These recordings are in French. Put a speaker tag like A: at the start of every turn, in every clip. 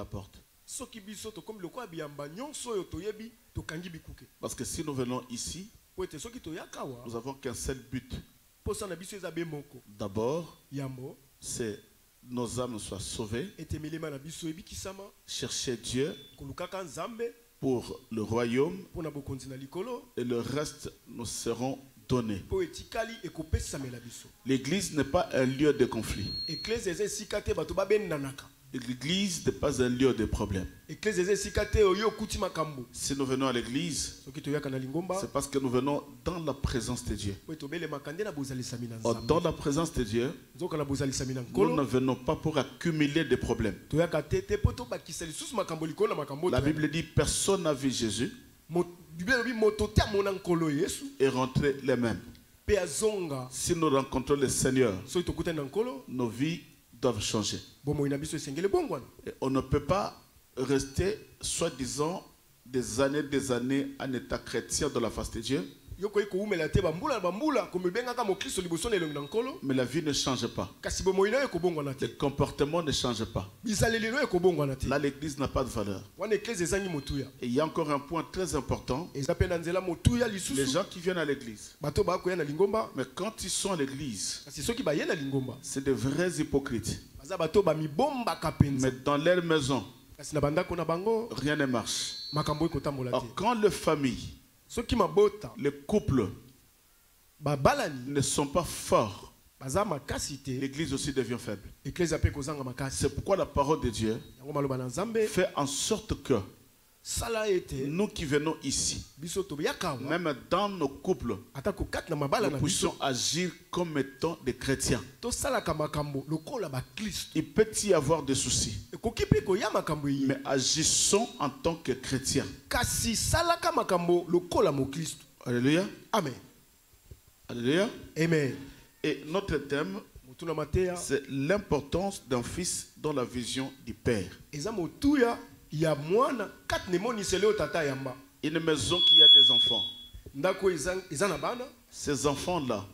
A: la porte. Parce que si nous venons ici, nous n'avons qu'un seul but. D'abord, c'est nos âmes soient sauvées. Chercher Dieu pour le royaume et le reste nous seront donnés. L'église n'est pas un lieu de conflit. L'église n'est pas un lieu de problème. Si nous venons à l'église, c'est parce que nous venons dans la présence de Dieu. Dans la présence de Dieu, nous ne venons pas pour accumuler des problèmes. La Bible dit personne n'a vu Jésus et rentré les mêmes. Si nous rencontrons le Seigneur, nos vies doivent changer. Et on ne peut pas rester, soi-disant, des années en état chrétien de la face de Dieu. Mais la vie ne change pas. Le comportement ne change pas. Là, l'église n'a pas de valeur. Et il y a encore un point très important. Les gens qui viennent à l'église, mais quand ils sont à l'église, c'est de vrais hypocrites. Mais dans leur maison, rien ne marche. Or, quand les familles, les couples ne sont pas forts, l'église aussi devient faible. C'est pourquoi la parole de Dieu fait en sorte que nous qui venons ici, même dans nos couples, nous puissions agir comme étant des chrétiens. Il peut y avoir des soucis, mais agissons en tant que chrétiens. Alléluia.
B: Amen.
A: Alléluia.
B: Amen.
A: Et notre thème, c'est l'importance d'un fils dans la vision du Père. Une maison qui a des enfants. Ces enfants-là,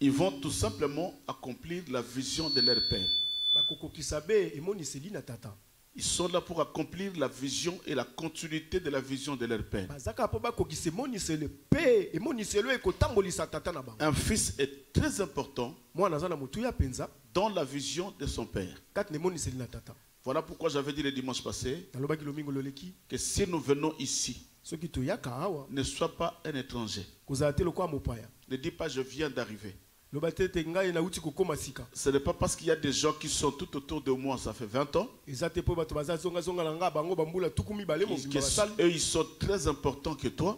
A: ils vont tout simplement accomplir la vision de leur Père. Ils sont là pour accomplir la vision et la continuité de la vision de leur Père. Un fils est très important dans la vision de son Père. Voilà pourquoi j'avais dit le dimanche passé que si nous venons ici, ne sois pas un étranger. Ne dis pas je viens d'arriver. Ce n'est pas parce qu'il y a des gens qui sont tout autour de moi, ça fait 20 ans, eux ils sont très importants que toi.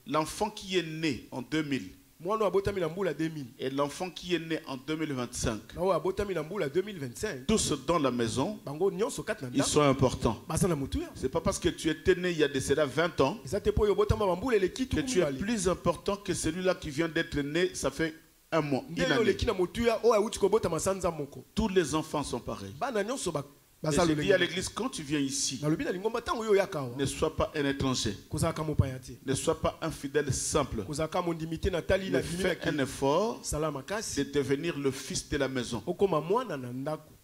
A: L'enfant qui est né en 2000 et l'enfant qui est né en 2025, tous dans la maison, ils sont importants. C'est pas parce que tu étais né il y a de cela 20 ans que tu es plus important que celui-là qui vient d'être né, ça fait un mois. Tous les enfants sont pareils. Et je dis à l'église, quand tu viens ici, ne sois pas un étranger, ne sois pas un fidèle simple, mais fais un effort de devenir le fils de la maison.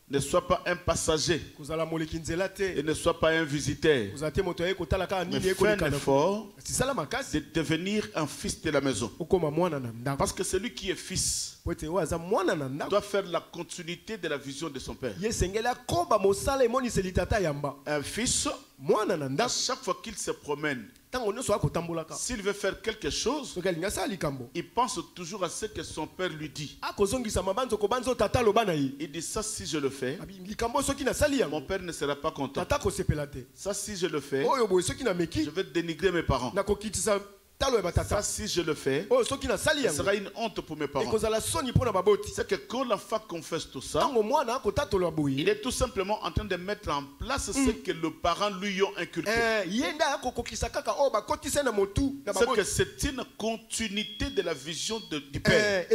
A: Ne sois pas un passager et ne sois pas un visiteur, mais fais un effort de devenir un fils de la maison. Parce que celui qui est fils doit faire la continuité de la vision de son père. Un fils, à chaque fois qu'il se promène, s'il veut faire quelque chose, il pense toujours à ce que son père lui dit. Il dit ça, si je le fais, mon père ne sera pas content. Ça, si je le fais, je vais dénigrer mes parents. Ça, si je le fais, ce sera une honte pour mes parents. C'est que quand l'enfant confesse tout ça, il est tout simplement en train de mettre en place ce que les parents lui ont inculqué. C'est que c'est une continuité de la vision du Père.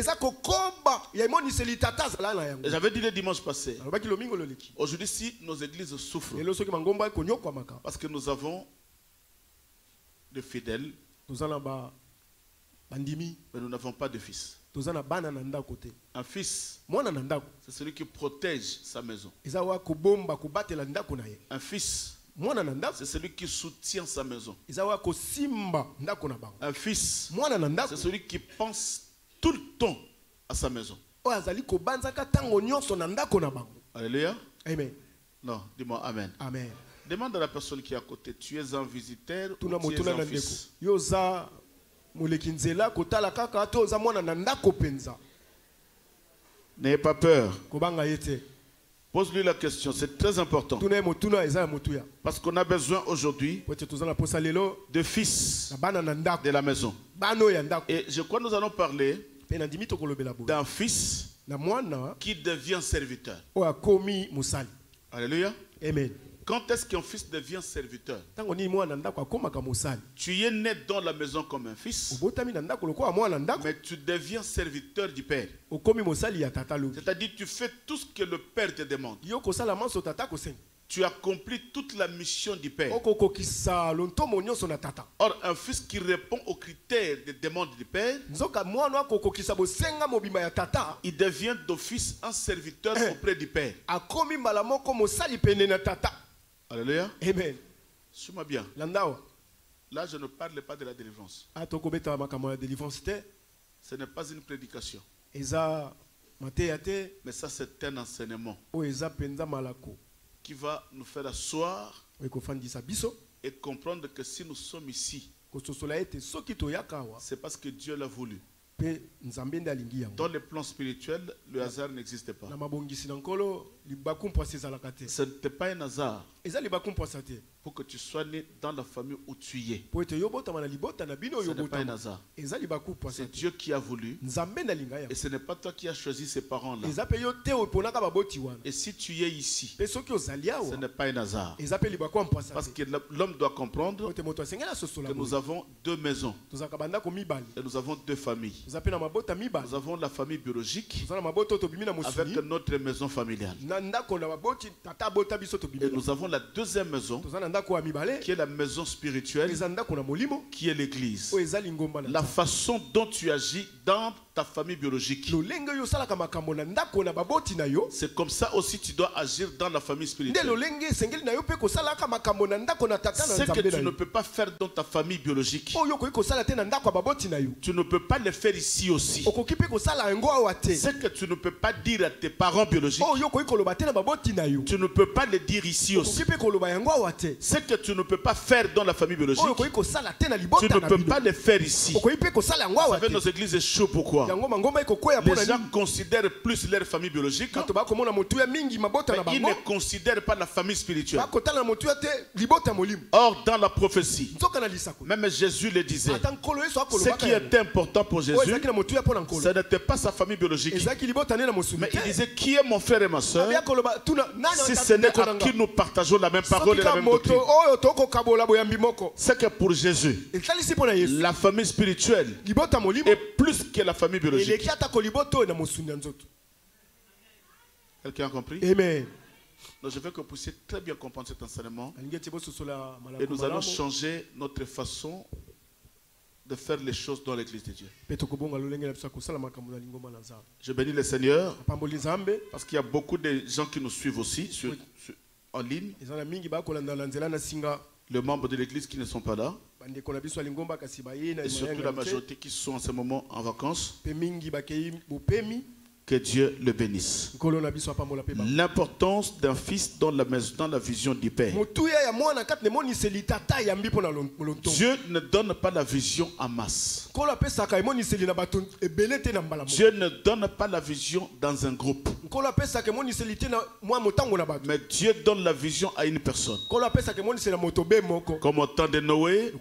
A: J'avais dit le dimanche passé, aujourd'hui si nos églises souffrent, parce que nous avons des fidèles, mais nous n'avons pas de fils. Un fils, c'est celui qui protège sa maison. Un fils, c'est celui qui soutient sa maison. Un fils, c'est celui qui pense tout le temps à sa maison. Alléluia.
B: Amen.
A: Non, dis-moi amen.
B: Amen.
A: Demande à la personne qui est à côté, tu es un visiteur ou tu es un fils? N'ayez pas peur. Pose-lui la question, c'est très important. Parce qu'on a besoin aujourd'hui de fils de la maison. Et je crois que nous allons parler d'un fils qui devient serviteur. Alléluia.
B: Amen.
A: Quand est-ce qu'un fils devient serviteur? Tu es né dans la maison comme un fils, mais tu deviens serviteur du Père. C'est-à-dire tu fais tout ce que le Père te demande. Tu accomplis toute la mission du Père. Or, un fils qui répond aux critères des demandes du Père, il devient d'office un serviteur auprès du Père. Alléluia.
B: Amen.
A: Suis-moi bien. Là, je ne parle pas de la délivrance. Ce n'est pas une prédication. Mais ça, c'est un enseignement qui va nous faire asseoir et comprendre que si nous sommes ici, c'est parce que Dieu l'a voulu. Dans le plan spirituel, le hasard n'existe pas. Ce n'était pas un hasard pour que tu sois né dans la famille où tu y es. Ce n'est pas un hasard. C'est Dieu qui a voulu. Et ce n'est pas toi qui as choisi ces parents-là. Et si tu es ici, ce n'est pas un hasard. Parce que l'homme doit comprendre que nous avons deux maisons. Et nous avons deux familles. Nous avons la famille biologique avec notre maison familiale. Et nous avons la deuxième maison qui est la maison spirituelle, qui est l'église. La façon dont tu agis dans ta famille biologique, c'est comme ça aussi tu dois agir dans la famille spirituelle. Ce que tu ne peux pas faire dans ta famille biologique, tu ne peux pas le faire ici aussi. Ce que tu ne peux pas dire à tes parents biologiques, tu ne peux pas le dire ici aussi. Ce que tu ne peux pas faire dans la famille biologique, tu ne peux pas le faire ici. Vous savez, nos églises échouent. Pourquoi? Les gens considèrent plus leur famille biologique, mais ils ne considèrent pas la famille spirituelle. Or, dans la prophétie, même Jésus le disait, ce qui était important pour Jésus, ce n'était pas sa famille biologique, mais il disait, qui est mon frère et ma soeur, si ce n'est à qui nous partageons la même parole et la même doctrine. C'est que pour Jésus, la famille spirituelle est plus que la famille biologique. Quelqu'un a compris?
B: Amen.
A: Donc je veux que vous puissiez très bien comprendre cet enseignement. Et nous allons changer notre façon de faire les choses dans l'église de Dieu. Je bénis le Seigneur parce qu'il y a beaucoup de gens qui nous suivent aussi en ligne. Les membres de l'église qui ne sont pas là. Et surtout la majorité qui sont en ce moment en vacances. Que Dieu le bénisse. L'importance d'un fils dans la maison, dans la vision du Père. Dieu ne donne pas la vision en masse. Dieu ne donne pas la vision dans un groupe. Mais Dieu donne la vision à une personne. Comme au temps de Noé,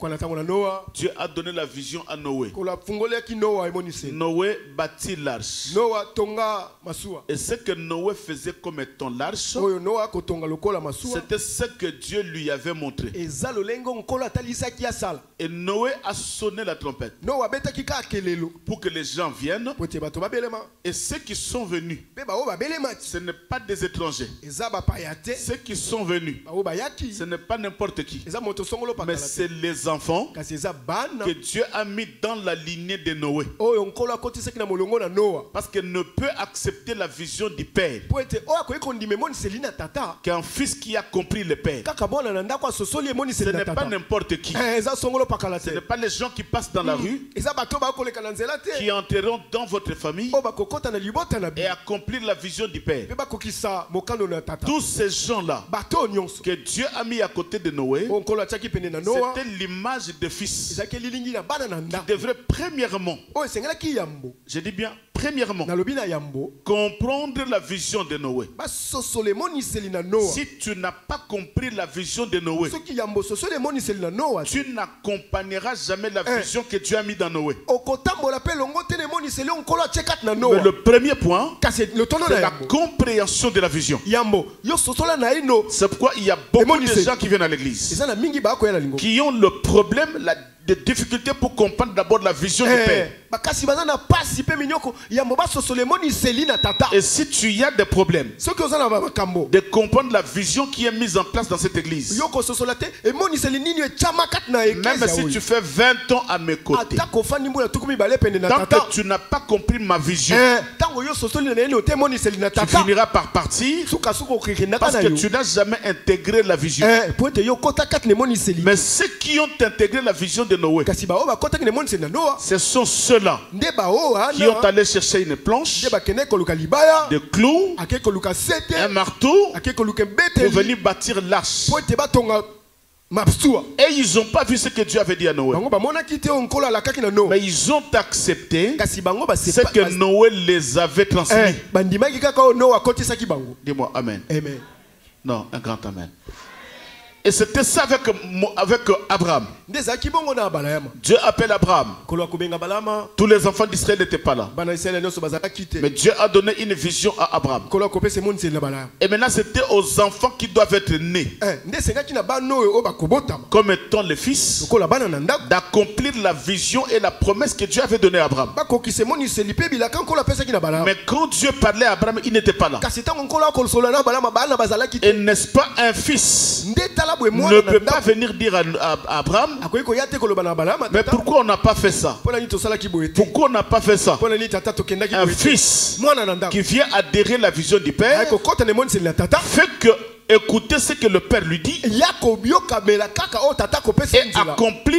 A: Dieu a donné la vision à Noé. Noé bâtit l'arche. Et ce que Noé faisait comme étant l'arche, c'était ce que Dieu lui avait montré. Et Noé a sonné la trompette pour que les gens viennent. Et ceux qui sont venus Ce n'est pas des étrangers. Ceux qui sont venus, ce n'est pas n'importe qui. Mais c'est les enfants que Dieu a mis dans la lignée de Noé. Parce qu'il ne peut accepter la vision du Père qu'un fils qui a compris le Père. Ce n'est pas n'importe qui. Ce n'est pas les gens qui passent dans la rue, qui entreront dans votre famille et accomplir la vision du Père. Tous ces gens-là que Dieu a mis à côté de Noé, c'était l'image de fils qui devrait premièrement, je dis bien premièrement, comprendre la vision de Noé. Si tu n'as pas compris la vision de Noé, tu n'accompagneras jamais la vision que Dieu a mis dans Noé. Mais le premier point, c'est la compréhension de la vision. C'est pourquoi il y a beaucoup de gens qui viennent à l'église qui ont le problème, des difficultés pour comprendre d'abord la vision du Père. Et si tu as des problèmes de comprendre la vision qui est mise en place dans cette église, même si tu fais 20 ans à mes côtés, tant que tu n'as pas compris ma vision, tu finiras par partir parce que tu n'as jamais intégré la vision. Mais ceux qui ont intégré la vision de Noé, ce sont ceux-là qui ont allé chercher une planche, des clous, un marteau pour venir bâtir l'arche. Et ils n'ont pas vu ce que Dieu avait dit à Noé. Mais ils ont accepté ce que Noé les avait transmis. Dis-moi Amen. Non, un grand Amen. Et c'était ça avec Abraham. Dieu appelle Abraham. Tous les enfants d'Israël n'étaient pas là. Mais Dieu a donné une vision à Abraham. Et maintenant c'était aux enfants qui doivent être nés comme étant les fils, d'accomplir la vision et la promesse que Dieu avait donnée à Abraham. Mais quand Dieu parlait à Abraham, il n'était pas là. Et n'est-ce pas un fils ne peut pas venir dire à Abraham, mais pourquoi on n'a pas fait ça? Pourquoi on n'a pas fait ça? Un fils qui vient adhérer à la vision du Père fait que écouter ce que le Père lui dit et accomplir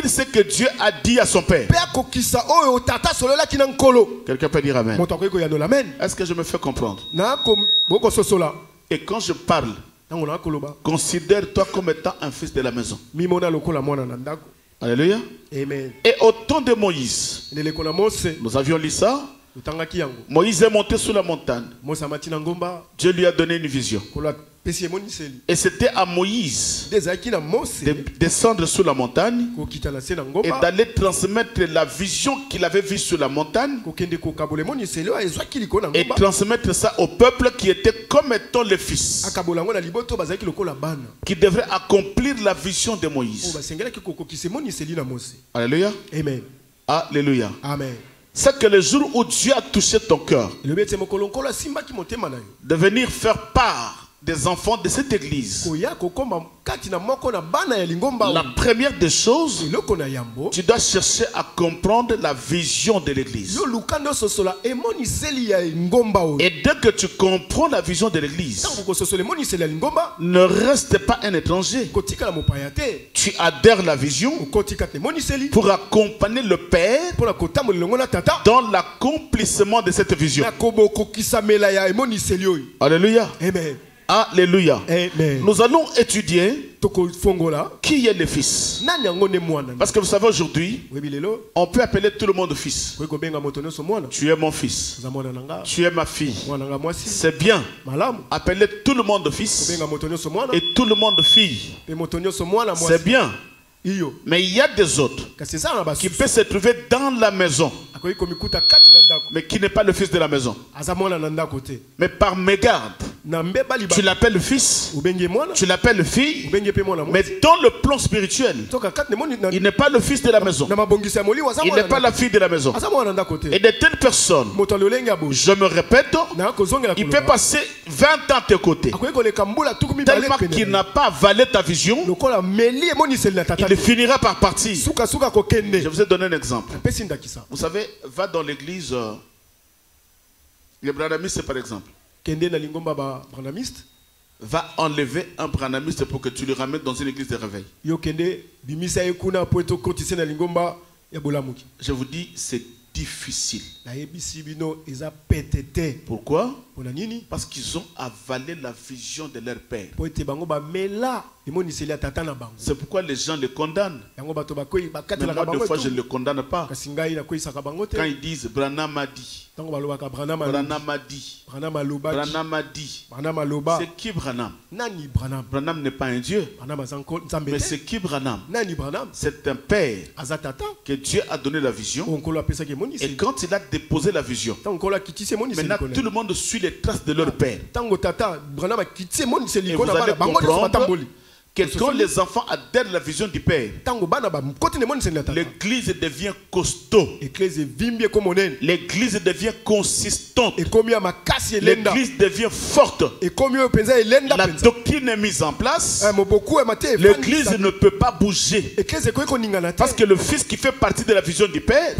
A: ce que Dieu a dit à son Père. Quelqu'un peut dire Amen. Est-ce que je me fais comprendre? Et quand je parle, considère-toi comme étant un fils de la maison. Alléluia. Amen. Et au temps de Moïse, nous avions lu ça. Moïse est monté sur la montagne. Dieu lui a donné une vision. Et c'était à Moïse de descendre sur la montagne et d'aller transmettre la vision qu'il avait vue sur la montagne et transmettre ça au peuple qui était comme étant le fils, qui devrait accomplir la vision de Moïse. Alléluia. Amen. Alléluia. Amen. C'est que le jour où Dieu a touché ton cœur de venir faire part des enfants de cette église, la première des choses, tu dois chercher à comprendre la vision de l'église. Et dès que tu comprends la vision de l'église, ne reste pas un étranger. Tu adhères la vision pour accompagner le Père dans l'accomplissement de cette vision. Alléluia. Amen. Alléluia. Amen. Nous allons étudier qui est le fils. Parce que vous savez aujourd'hui, on peut appeler tout le monde fils. Tu es mon fils. Tu es ma fille. C'est bien. Appeler tout le monde fils et tout le monde fille. C'est bien. Mais il y a des autres qui peuvent se trouver dans la maison, mais qui n'est pas le fils de la maison. Mais par mégarde, tu l'appelles le fils, tu l'appelles le fille, mais dans le plan spirituel, il n'est pas le fils de la maison, il n'est pas la fille de la maison. Et de telles personnes, je me répète, il peut passer 20 ans à tes côtés, tellement qu'il n'a pas avalé ta vision, il finira par partir. Je vous ai donné un exemple. Vous savez, va dans l'église, les branhamistes par exemple. Va enlever un branhamiste pour que tu le ramènes dans une église de réveil. Je vous dis, c'est difficile. Pourquoi? Parce qu'ils ont avalé la vision de leur père. C'est pourquoi les gens le condamnent. Mais moi, des fois, je ne le condamne pas. Quand ils disent Branham a dit, Branham a dit, Branham a dit, c'est qui Branham? Branham n'est pas un Dieu. Mais c'est qui Branham? C'est un père que Dieu a donné la vision. Et quand il a déposé la vision, maintenant tout le monde suit les traces de leur père. Et vous allez comprendre que quand les enfants adhèrent à la vision du Père, l'église devient costaud. L'église devient consistante. L'église devient forte. La doctrine est mise en place. L'église ne peut pas bouger. Parce que le fils qui fait partie de la vision du Père,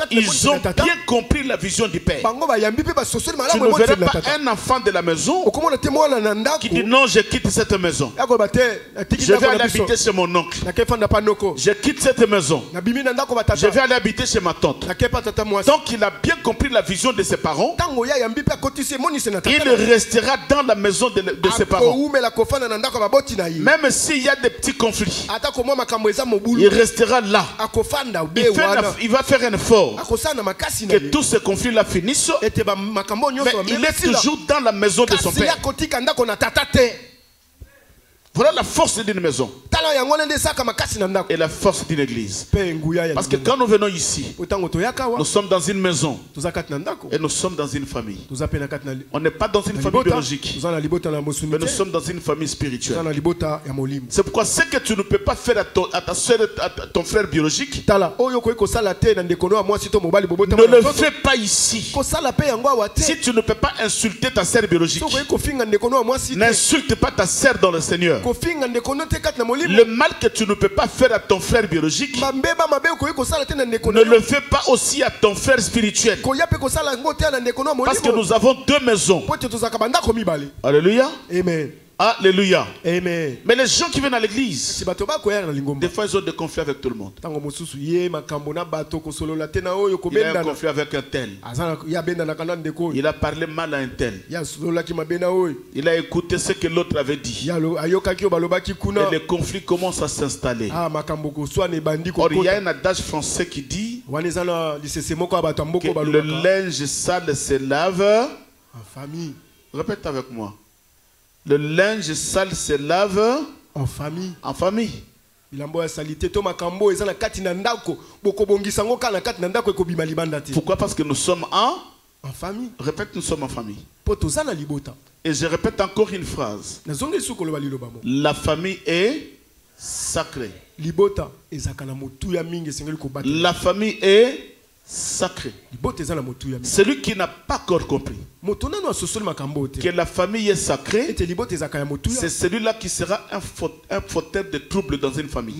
A: ils ont bien compris la vision du Père. Tu ne verras pas un enfant de la maison qui dit non, je quitte cette maison. Je vais aller habiter chez mon oncle. Je quitte cette maison. Je vais aller habiter chez ma tante. Donc il a bien compris la vision de ses parents. Il restera dans la maison de ses parents. Même s'il y a des petits conflits, il restera là. Il va faire un effort que tous ces conflits-là finissent. Mais il est toujours dans la maison de son père. Voilà la force d'une maison et la force d'une église. Parce que quand nous venons ici, nous sommes dans une maison et nous sommes dans une famille. On n'est pas dans une famille biologique, mais nous sommes dans une famille spirituelle. C'est pourquoi ce que tu ne peux pas faire à ta soeur, à ton frère biologique, ne le fais pas ici. Si tu ne peux pas insulter ta soeur biologique, n'insulte pas ta soeur dans le Seigneur. Le mal que tu ne peux pas faire à ton frère biologique, ne le fais pas aussi à ton frère spirituel. Parce que nous avons deux maisons. Alléluia. Amen. Alléluia. Amen. Mais les gens qui viennent à l'église, des fois ils ont des conflits avec tout le monde. Il a un conflit avec un tel. Il a parlé mal à un tel. Il a écouté ce que l'autre avait dit. Et les conflits commencent à s'installer. Or, il y a un adage français qui dit que le linge sale se lave en famille. Répète avec moi. Le linge sale se lave en famille. En famille. Pourquoi? Parce que nous sommes en famille. Répète, nous sommes en famille. Et je répète encore une phrase. La famille est sacrée. La famille est sacrée. Celui qui n'a pas encore compris que la famille est sacrée, c'est celui-là qui sera un fauteur de troubles dans une famille.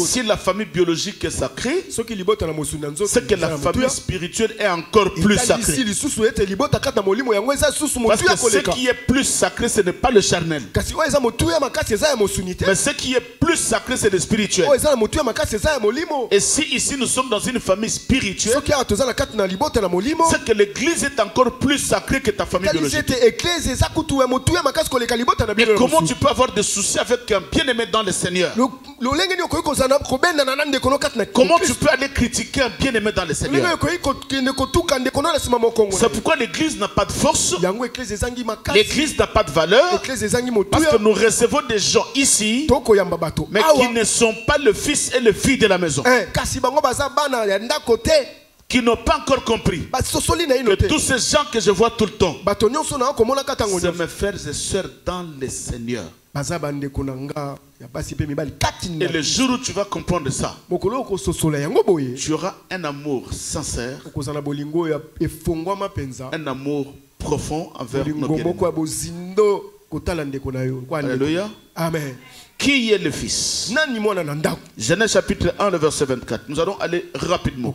A: Si la famille biologique est sacrée, c'est que la famille spirituelle est encore plus sacrée. Parce que ce qui est plus sacré, ce n'est pas le charnel. Mais ce qui est plus sacré, c'est le spirituel. Et si ici nous sommes dans une famille spirituelle, c'est que l'église est encore plus sacrée que ta famille biologique. Mais comment tu peux avoir des soucis avec un bien-aimé dans le Seigneur? Comment tu peux aller critiquer un bien-aimé dans le Seigneur? C'est pourquoi l'église n'a pas de force. L'église n'a pas de valeur. Parce que nous recevons des gens ici, mais qui ne sont pas le fils et le fille de la maison. qui n'ont pas encore compris que tous ces gens que je vois tout le temps, c'est mes frères et sœurs dans le Seigneur. Et le jour où tu vas comprendre ça, tu auras un amour sincère, un amour profond envers nos bien-aimés. Alléluia. Amen. Qui est le Fils? Genèse chapitre 1, le verset 24. Nous allons aller rapidement.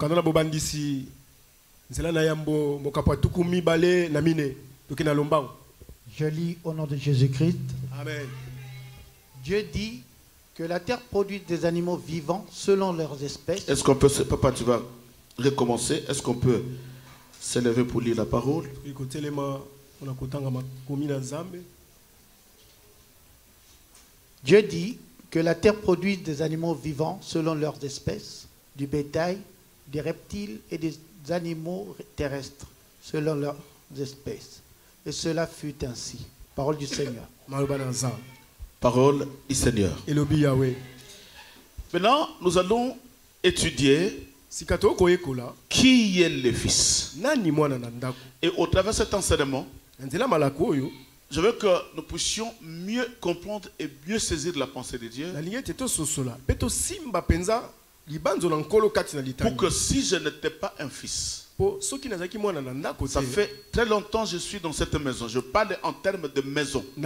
B: Je lis au nom de Jésus-Christ.
A: Amen.
B: Dieu dit que la terre produit des animaux vivants selon leurs espèces.
A: Est-ce qu'on peut, papa, tu vas recommencer? Est-ce qu'on peut s'élever pour lire la parole?
B: Dieu dit que la terre produit des animaux vivants selon leurs espèces, du bétail, des reptiles et des animaux terrestres selon leurs espèces. Et cela fut ainsi. Parole du Seigneur.
A: Parole du Seigneur. Maintenant, nous allons étudier qui est le Fils. Et au travers de cet enseignement, je veux que nous puissions mieux comprendre et mieux saisir la pensée de Dieu. Pour que si je n'étais pas un fils, ça fait très longtemps que je suis dans cette maison. Je parle en termes de maison. Je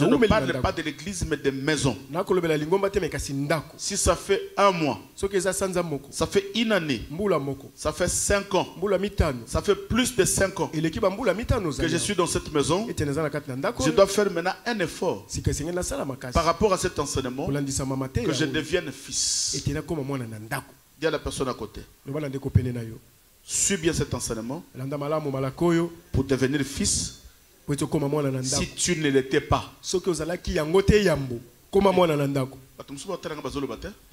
A: ne parle pas de l'église, mais de maison. Si ça fait un mois, ça fait une année, ça fait 5 ans, ça fait plus de 5 ans que je suis dans cette maison, je dois faire maintenant un effort par rapport à cet enseignement que je devienne fils. Dis à la personne à côté, suis bien cet enseignement pour devenir fils. Si tu ne l'étais pas,
C: il y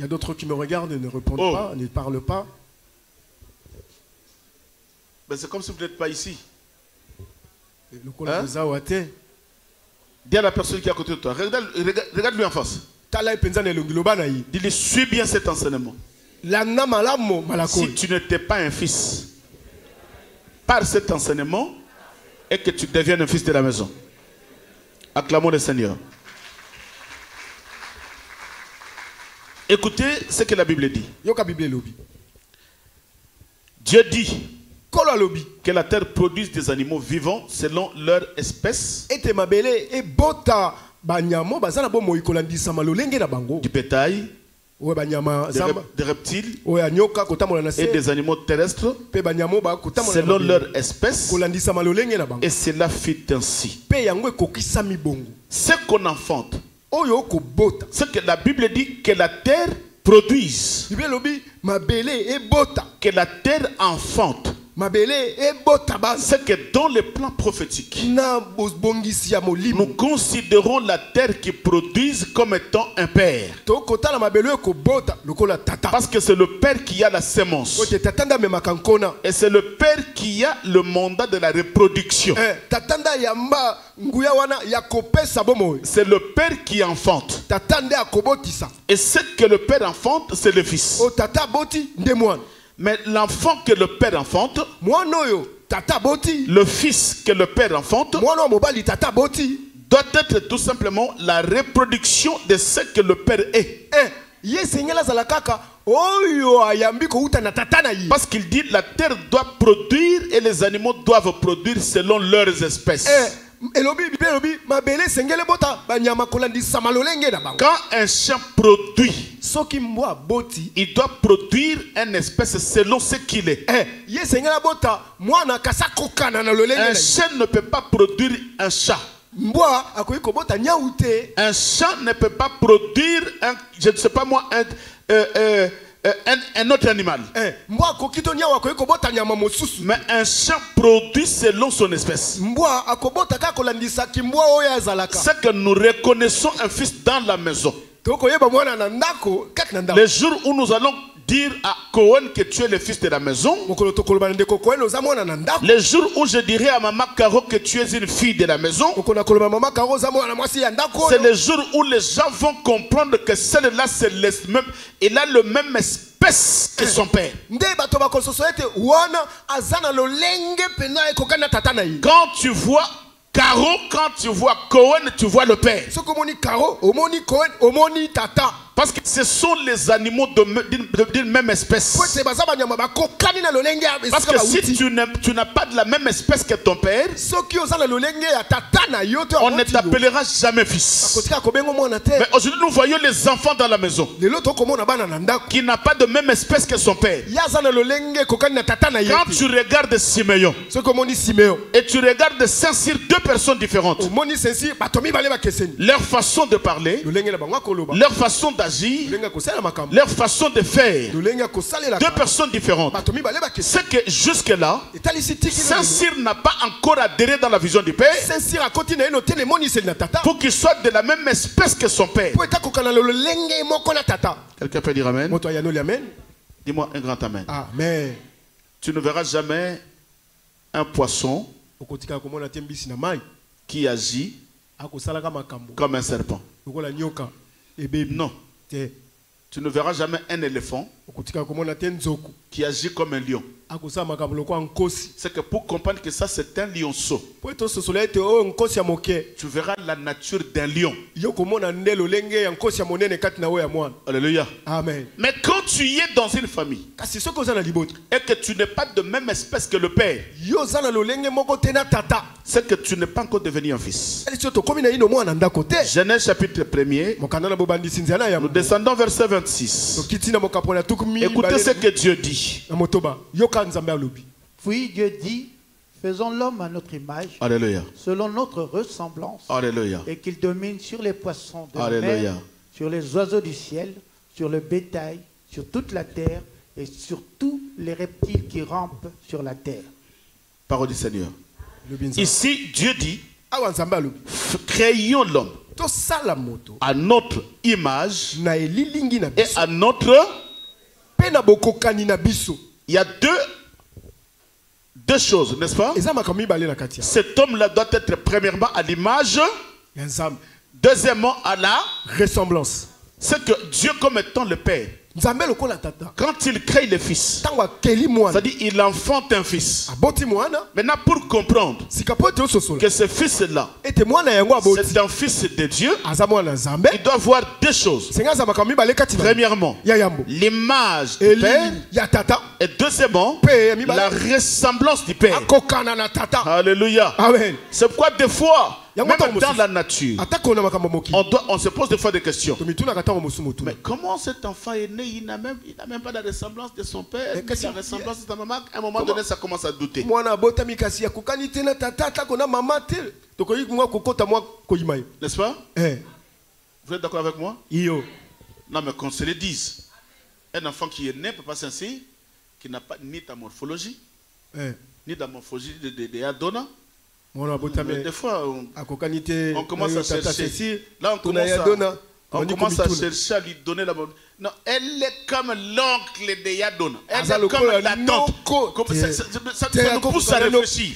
C: a d'autres qui me regardent et ne répondent pas, ne parlent pas.
A: Ben c'est comme si vous n'êtes pas ici.
C: Hein?
A: Dis à la personne qui est à côté de toi, regarde-lui en face. Dis-lui, suis bien cet enseignement. Si tu n'étais pas un fils, par cet enseignement, et que tu deviennes un fils de la maison. Acclamons le Seigneur. Écoutez ce que la Bible dit. Dieu dit que la terre produise des animaux vivants selon leur espèce, du bétail, des reptiles et des animaux terrestres selon leur espèce, et cela fit ainsi. Ce qu'on enfante, ce que la Bible dit que la terre produise, que la terre enfante, c'est que dans le plan prophétique, nous considérons la terre qui produise comme étant un père. Parce que c'est le père qui a la sémence. Et c'est le père qui a le mandat de la reproduction. C'est le père qui enfante. Et ce que le père enfante, c'est le fils. Mais l'enfant que le père enfante, le fils que le père enfante, doit être tout simplement la reproduction de ce que le père est. Parce qu'il dit la terre doit produire et les animaux doivent produire selon leurs espèces. Quand un chien produit, il doit produire une espèce selon ce qu'il est. Un chien ne peut pas produire un chat. Un chat ne peut pas produire un, je ne sais pas moi, un autre animal. Mais un chat produit selon son espèce. C'est que nous reconnaissons un fils dans la maison. Le jour où nous allons dire à Cohen que tu es le fils de la maison, le jour où je dirai à maman Caro que tu es une fille de la maison, c'est le jour où les gens vont comprendre que celle-là, c'est le même, il a le même espèce que son père. Quand tu vois Caro, quand tu vois Cohen, tu vois le père. Parce que ce sont les animaux d'une même espèce. Parce que si tu n'as pas de la même espèce que ton père, on ne t'appellera jamais fils. Mais aujourd'hui, nous voyons les enfants dans la maison qui n'ont pas de même espèce que son père. Quand tu regardes Siméon et tu regardes Saint-Cyr, deux personnes différentes, leur façon de parler, leur façon d'agir, leur façon de faire, deux personnes différentes. C'est que jusque-là, Saint-Cyr n'a pas encore adhéré dans la vision du Père pour qu'il soit de la même espèce que son Père. Quelqu'un peut dire Amen? Dis-moi un grand Amen.
C: Amen.
A: Tu ne verras jamais un poisson qui agit comme un serpent. Non. Tu ne verras jamais un éléphant qui agit comme un lion. C'est que pour comprendre que ça c'est un lionceau, tu verras la nature d'un lion. Alléluia.
C: Amen.
A: Mais quand tu y es dans une famille et que tu n'es pas de même espèce que le père, c'est que tu n'es pas encore devenu un fils. Genèse chapitre 1er, nous descendons verset 26. Écoutez ce que Dieu dit.
B: Puis Dieu dit, faisons l'homme à notre image,
A: Alléluia,
B: selon notre ressemblance,
A: Alléluia,
B: et qu'il domine sur les poissons de la
A: Alléluia,
B: mer, sur les oiseaux du ciel, sur le bétail, sur toute la terre, et sur tous les reptiles qui rampent sur la terre.
A: Parole du Seigneur. Ici, Dieu dit, créons l'homme à notre image et à notre... Il y a deux choses, n'est-ce pas? Cet homme-là doit être premièrement à l'image, deuxièmement à la
C: ressemblance.
A: C'est que Dieu comme étant le Père, quand il crée le fils, c'est-à-dire il enfante un fils. Maintenant pour comprendre que ce fils-là c'est un fils de Dieu, il doit voir deux choses. Premièrement, l'image du Père, et deuxièmement, la ressemblance du Père. Alléluia. C'est pourquoi des fois, même dans la nature, on se pose des fois des questions. Mais comment cet enfant est né? Il n'a même pas la ressemblance de son père, la ressemblance de sa maman. À un moment donné, ça commence à douter. N'est-ce pas? Vous êtes d'accord avec moi? Non, mais qu'on se le dise. Un enfant qui est né ne peut pas s'inscrire, qui n'a pas ni ta morphologie, ni la morphologie de Adona. Des fois, on commence à chercher. Là, on commence à chercher à lui donner la bonne. Non, elle est comme l'oncle de Yadona. Elle est comme la tante. Ça nous pousse à réfléchir.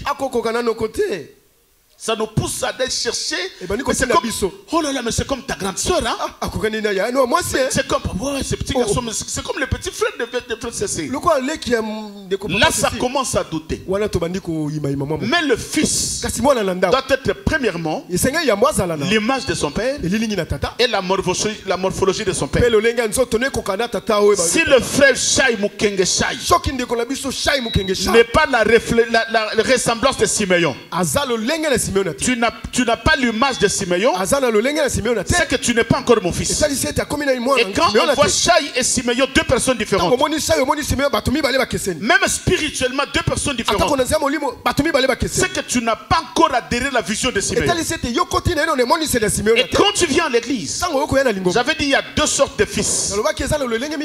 A: Ça nous pousse à aller chercher. C'est comme, oh là là, mais c'est comme ta grande soeur, hein? C'est comme, ouais, ce petit garçon, c'est comme le petit frère de frère Cécile. Là, ça commence à douter. Mais le fils doit être premièrement l'image de son père et la morphologie de son père. Si le frère Shai Mukenge Shai n'est pas la ressemblance de Siméon, tu n'as pas l'image de Siméon, c'est que tu n'es pas encore mon fils. Et quand on voit Shai et Siméon, deux personnes différentes, même spirituellement deux personnes différentes, c'est que tu n'as pas encore adhéré à la vision de Siméon. Et quand tu viens à l'église, j'avais dit il y a deux sortes de fils. Il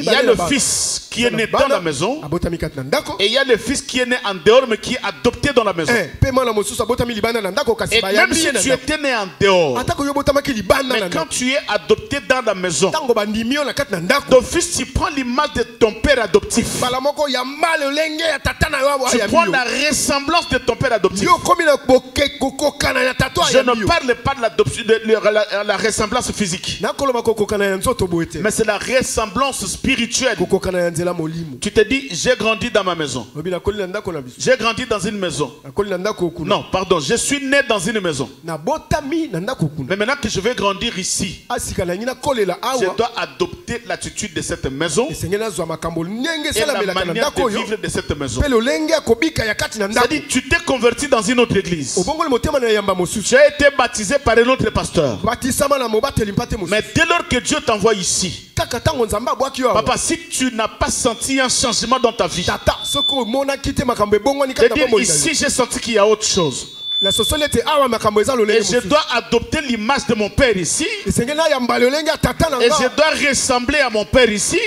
A: y a le fils qui est né dans la maison et il y a le fils qui est né en dehors mais qui est adopté dans la maison. Et même si tu étais né en dehors, mais quand tu es adopté dans la maison, d'office tu prends l'image de ton père adoptif. Tu prends la ressemblance de ton père adoptif. Je ne parle pas de l'adoption, de la ressemblance physique, mais c'est la ressemblance spirituelle. Tu te dis, j'ai grandi dans ma maison. J'ai grandi dans une maison. Non, pardon, je suis né dans une maison. Mais maintenant que je vais grandir ici, je dois adopter l'attitude de cette maison et la manière de vivre de cette maison. C'est-à-dire, tu t'es converti dans une autre église. Tu as été baptisé par un autre pasteur. Mais dès lors que Dieu t'envoie ici, papa, si tu n'as pas senti un changement dans ta vie, c'est-à-dire ici j'ai senti qu'il y a autre chose. Et je dois adopter l'image de mon père ici. Et je dois ressembler à mon père ici.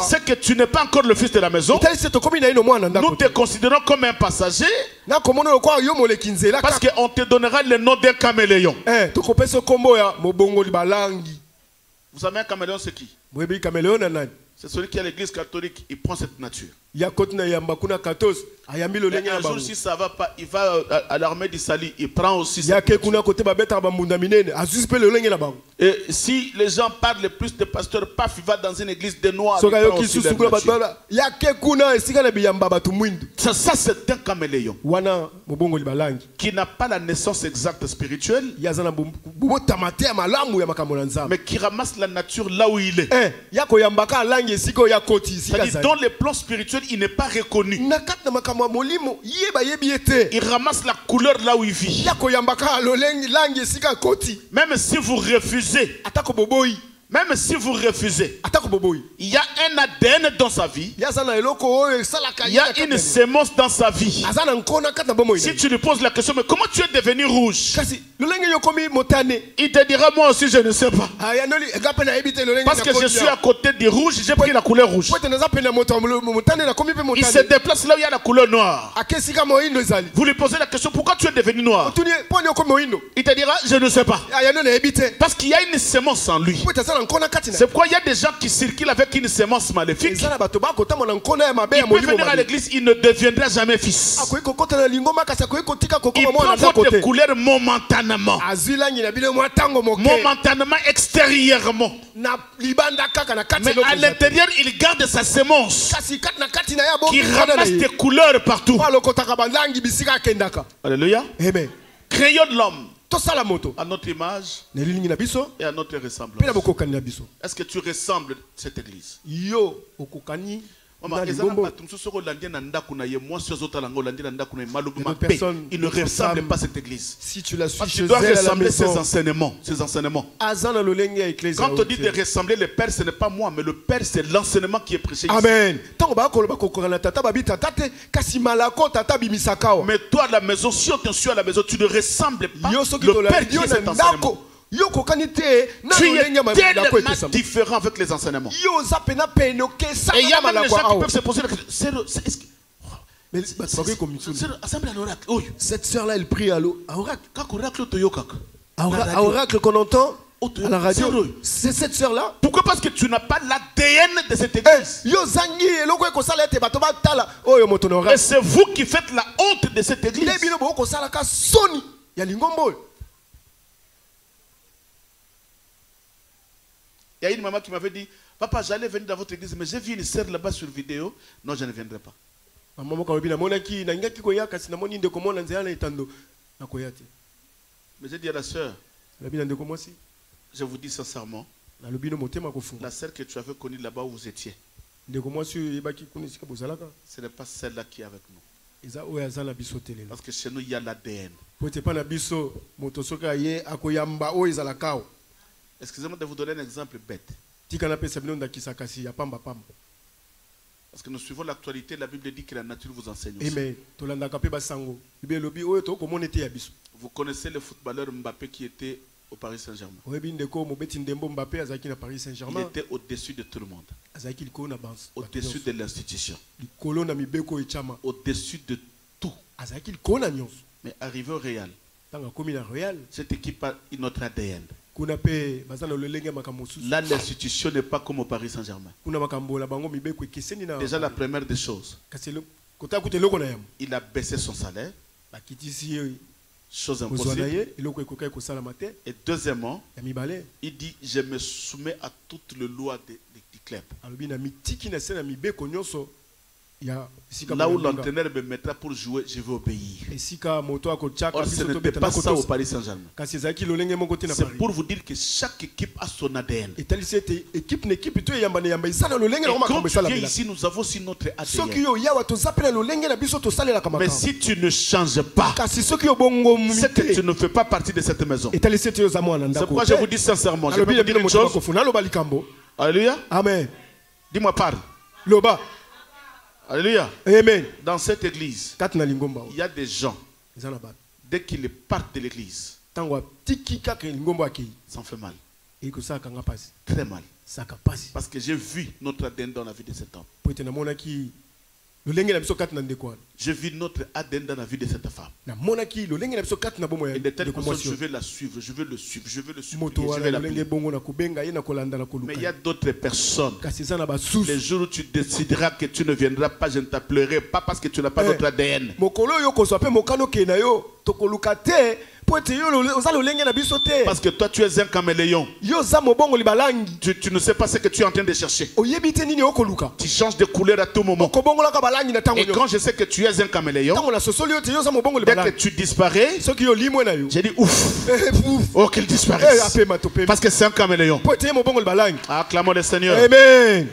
A: C'est que tu n'es pas encore le fils de la maison. Nous te considérons comme un passager. Parce qu'on te donnera le nom d'un caméléon. Vous savez un caméléon c'est qui? C'est celui qui est à l'église catholique, il prend cette nature. Et un jour, si ça ne va pas, il va à l'armée d'Issali, il prend aussi cette nature. Et si les gens parlent plus de pasteurs, paf, il va dans une église de noirs. Ça c'est un caméléon qui n'a pas la naissance exacte spirituelle, mais qui ramasse la nature là où il est. C'est-à-dire, dans les plans spirituels, il n'est pas reconnu. Il ramasse la couleur là où il vit. Même si vous refusez, il y a un ADN dans sa vie. Il y a une sémence dans sa vie. Si tu lui poses la question, mais comment tu es devenu rouge? Il te dira, moi aussi je ne sais pas. Parce que je suis à côté des rouges, j'ai pris la couleur rouge. Il se déplace là où il y a la couleur noire. Vous lui posez la question, pourquoi tu es devenu noir? Il te dira, je ne sais pas. Parce qu'il y a une sémence en lui. C'est pourquoi il y a des gens qui circulent avec une sémence maléfique. Il peut venir à l'église, il ne deviendra jamais fils. Il prend votre couleur momentanément. Momentanément, extérieurement. Mais à l'intérieur, il garde sa sémence qui ramasse des couleurs partout. Alléluia. Créons de l'homme à notre image et à notre ressemblance. Est-ce que tu ressembles à cette église? Il ne ressemble pas à cette église. Si tu la suis, tu dois ressembler ses enseignements. Quand on dit de ressembler le Père, ce n'est pas moi, mais le Père, c'est l'enseignement qui est prêché ici. Amen. Mais toi à la maison, si on te suit à la maison, tu ne ressembles pas le Père qui est cet enseignement. Tu es tellement différent avec les enseignements. Et il y a même des gens qui peuvent se poser la question.
C: Cette sœur-là, elle prie à oracle qu'on entend à la radio. C'est cette sœur-là.
A: Pourquoi? Parce que tu n'as pas l'ADN de cette église. Et c'est vous qui faites la honte de cette église. Il y a une maman qui m'avait dit, papa, j'allais venir dans votre église, mais j'ai vu une sœur là-bas sur vidéo. Non, je ne viendrai pas. Mais j'ai dit à la sœur, je vous dis sincèrement, la sœur que tu avais connue là-bas où vous étiez, ce n'est pas celle-là qui est avec nous. Parce que chez nous, il y a l'ADN. Excusez-moi de vous donner un exemple bête. Parce que nous suivons l'actualité, la Bible dit que la nature vous enseigne aussi. Vous connaissez le footballeur Mbappé qui était au Paris Saint-Germain. Il était au-dessus de tout le monde. Au-dessus de l'institution. Au-dessus de tout. Mais arrivé au Real,
C: Royal,
A: cette équipe a une autre ADN.
C: Là,
A: l'institution n'est pas comme au Paris Saint-Germain. Déjà, la première des choses, il a baissé son salaire. Chose impossible. Et deuxièmement, il dit, je me soumets à toutes les lois du club. Là où l'entraîneur me mettra pour jouer, je vais obéir. Or, ce n'était pas ça au Paris Saint-Germain. C'est pour vous dire que chaque équipe a son ADN. Et quand tu viens ici, nous avons aussi notre ADN. Mais si tu ne changes pas, c'est que tu ne fais pas partie de cette maison. C'est pourquoi je vous dis sincèrement, je peux vous dire une chose. Alléluia.
C: Amen.
A: Dis-moi, parle.
C: Loba.
A: Alléluia.
C: Amen.
A: Dans cette église, il y a des gens, dès qu'ils partent de l'église, ça en fait mal. Très mal. Parce que j'ai vu notre ADN dans la vie de cet homme. Je vis notre ADN dans la vie de cette femme. Et de telle façon, je vais la suivre, je vais le suivre, je vais le suivre, je vais l'appeler. Mais il y a d'autres personnes. Les jours où tu décideras que tu ne viendras pas, je ne t'appellerai pas parce que tu n'as pas notre ADN. Parce que toi tu es un caméléon. Tu ne sais pas ce que tu es en train de chercher. Tu changes de couleur à tout moment. Et quand je sais que tu es un caméléon, dès que tu disparais, j'ai dit ouf. Oh, qu'il disparaisse. Parce que c'est un caméléon. Acclamons le Seigneur.
C: Amen.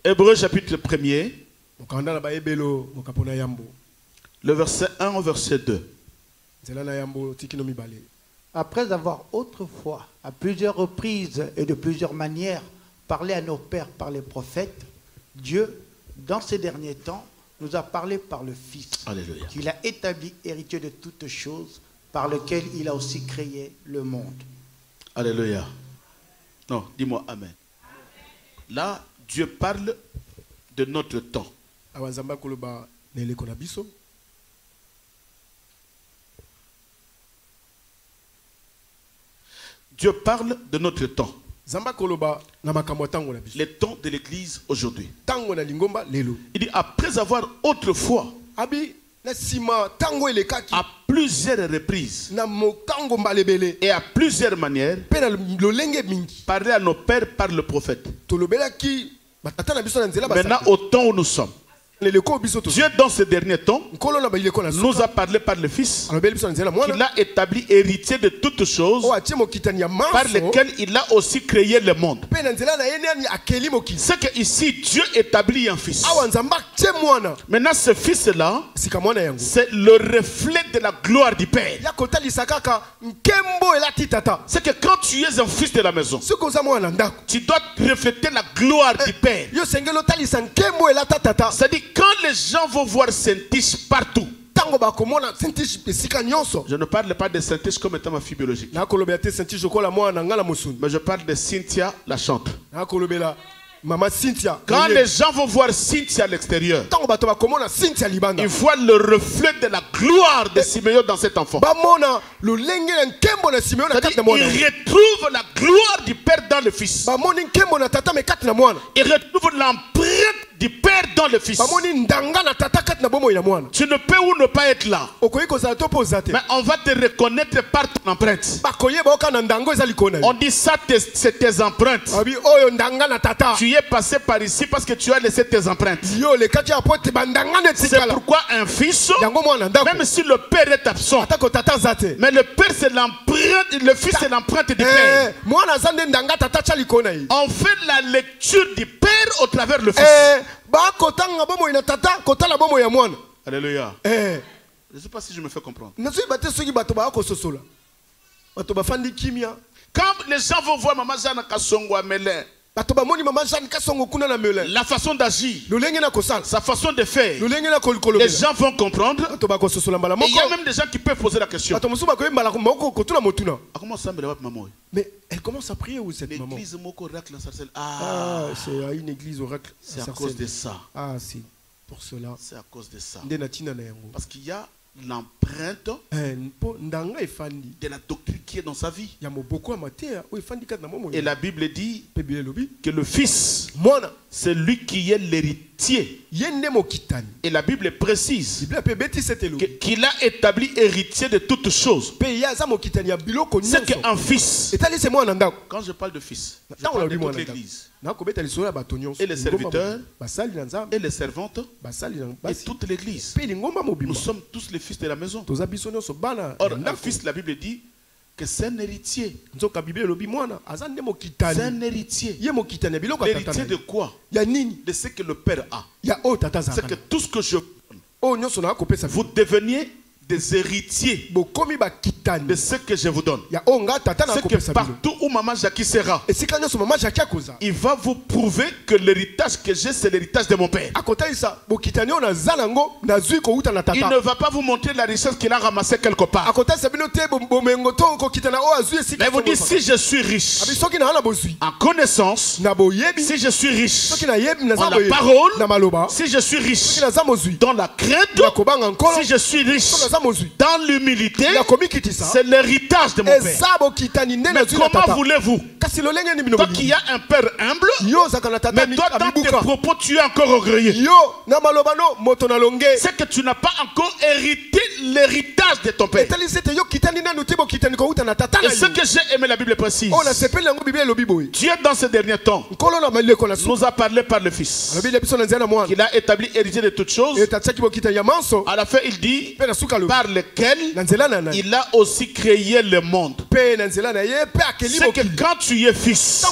A: Hébreux chapitre 1er, le verset 1 au verset 2.
B: Après avoir autrefois, à plusieurs reprises et de plusieurs manières, parlé à nos pères par les prophètes, Dieu, dans ces derniers temps, nous a parlé par le Fils, qu'il a établi héritier de toutes choses, par lequel il a aussi créé le monde.
A: Alléluia. Non, dis-moi Amen. Là, Dieu parle de notre temps. Dieu parle de notre temps. Les temps de l'église aujourd'hui. Il dit après avoir autrefois, à plusieurs reprises et à plusieurs manières, parler à nos pères par le prophète. Maintenant, au temps où nous sommes, Dieu dans ce dernier temps nous a parlé par le Fils, qu'il a établi héritier de toutes choses, par lesquelles il a aussi créé le monde. C'est que ici Dieu établit un Fils. Maintenant ce Fils-là, c'est le reflet de la gloire du Père. C'est que quand tu es un fils de la maison, tu dois refléter la gloire du Père. C'est-à-dire quand les gens vont voir Saint-Tiche partout. Je ne parle pas de Saint-Tiche comme étant ma fille biologique. Mais je parle de Cynthia, la chante. Quand les gens vont voir Cynthia à l'extérieur, ils voient le reflet de la gloire de Simeon dans cet enfant. Ils retrouvent la gloire du Père dans le Fils. Ils retrouvent l'empreinte du Père dans le Fils. Tu ne peux ou ne pas être là, mais on va te reconnaître par ton empreinte. On dit ça, c'est tes empreintes. Tu es passé par ici parce que tu as laissé tes empreintes. C'est pourquoi un fils, même si le Père est absent, mais le Père c'est l'empreinte, le Fils c'est l'empreinte du Père. On fait la lecture du Père au travers le Fils. Alléluia. Je ne sais pas si je me fais comprendre. Quand les gens vont voir Maman Jeanne Kassongo Amelin, la façon d'agir, sa façon de faire, les gens vont comprendre. Et il y a même des gens qui peuvent poser la question.
C: Mais elle commence à prier où cette maman? Ah, c'est à une église oracle.
A: C'est à cause de ça.
C: Ah, c'est pour cela.
A: C'est à cause de ça. Parce qu'il y a l'empreinte de la doctrine qui est dans sa vie. Et la Bible dit que le fils, c'est lui qui est l'héritier. Et la Bible précise qu'il a établi héritier de toutes choses. C'est qu'un fils, quand je parle de fils, je parle de toute l'église. Et les serviteurs, et les servantes, et toute l'église. Nous sommes tous les fils de la maison. Or, un fils, la Bible dit que c'est un héritier. C'est un héritier. L'héritier de quoi? De ce que le Père a. C'est que tout ce que je donne, vous deveniez des héritiers de ce que je vous donne. C'est que partout où Maman Jackie sera, il va vous prouver que l'héritage que j'ai, c'est l'héritage de mon père. Il ne va pas vous montrer la richesse qu'il a ramassée quelque part. Mais vous dites, si je suis riche en connaissance, si je suis riche en la parole, si je suis riche dans la crainte, si je suis riche dans l'humilité, c'est l'héritage de mon père. Mais comment voulez-vous? Toi qui as un père humble, mais toi dans tes propos tu es encore orgueilleux. C'est que tu n'as pas encore hérité l'héritage de ton père. Et ce que j'ai aimé, la Bible précise, Dieu dans ces derniers temps nous a parlé par le Fils, qu'il a établi héritier de toutes choses. À la fin il dit par lequel il a aussi créé le monde. C'est que quand tu es fils,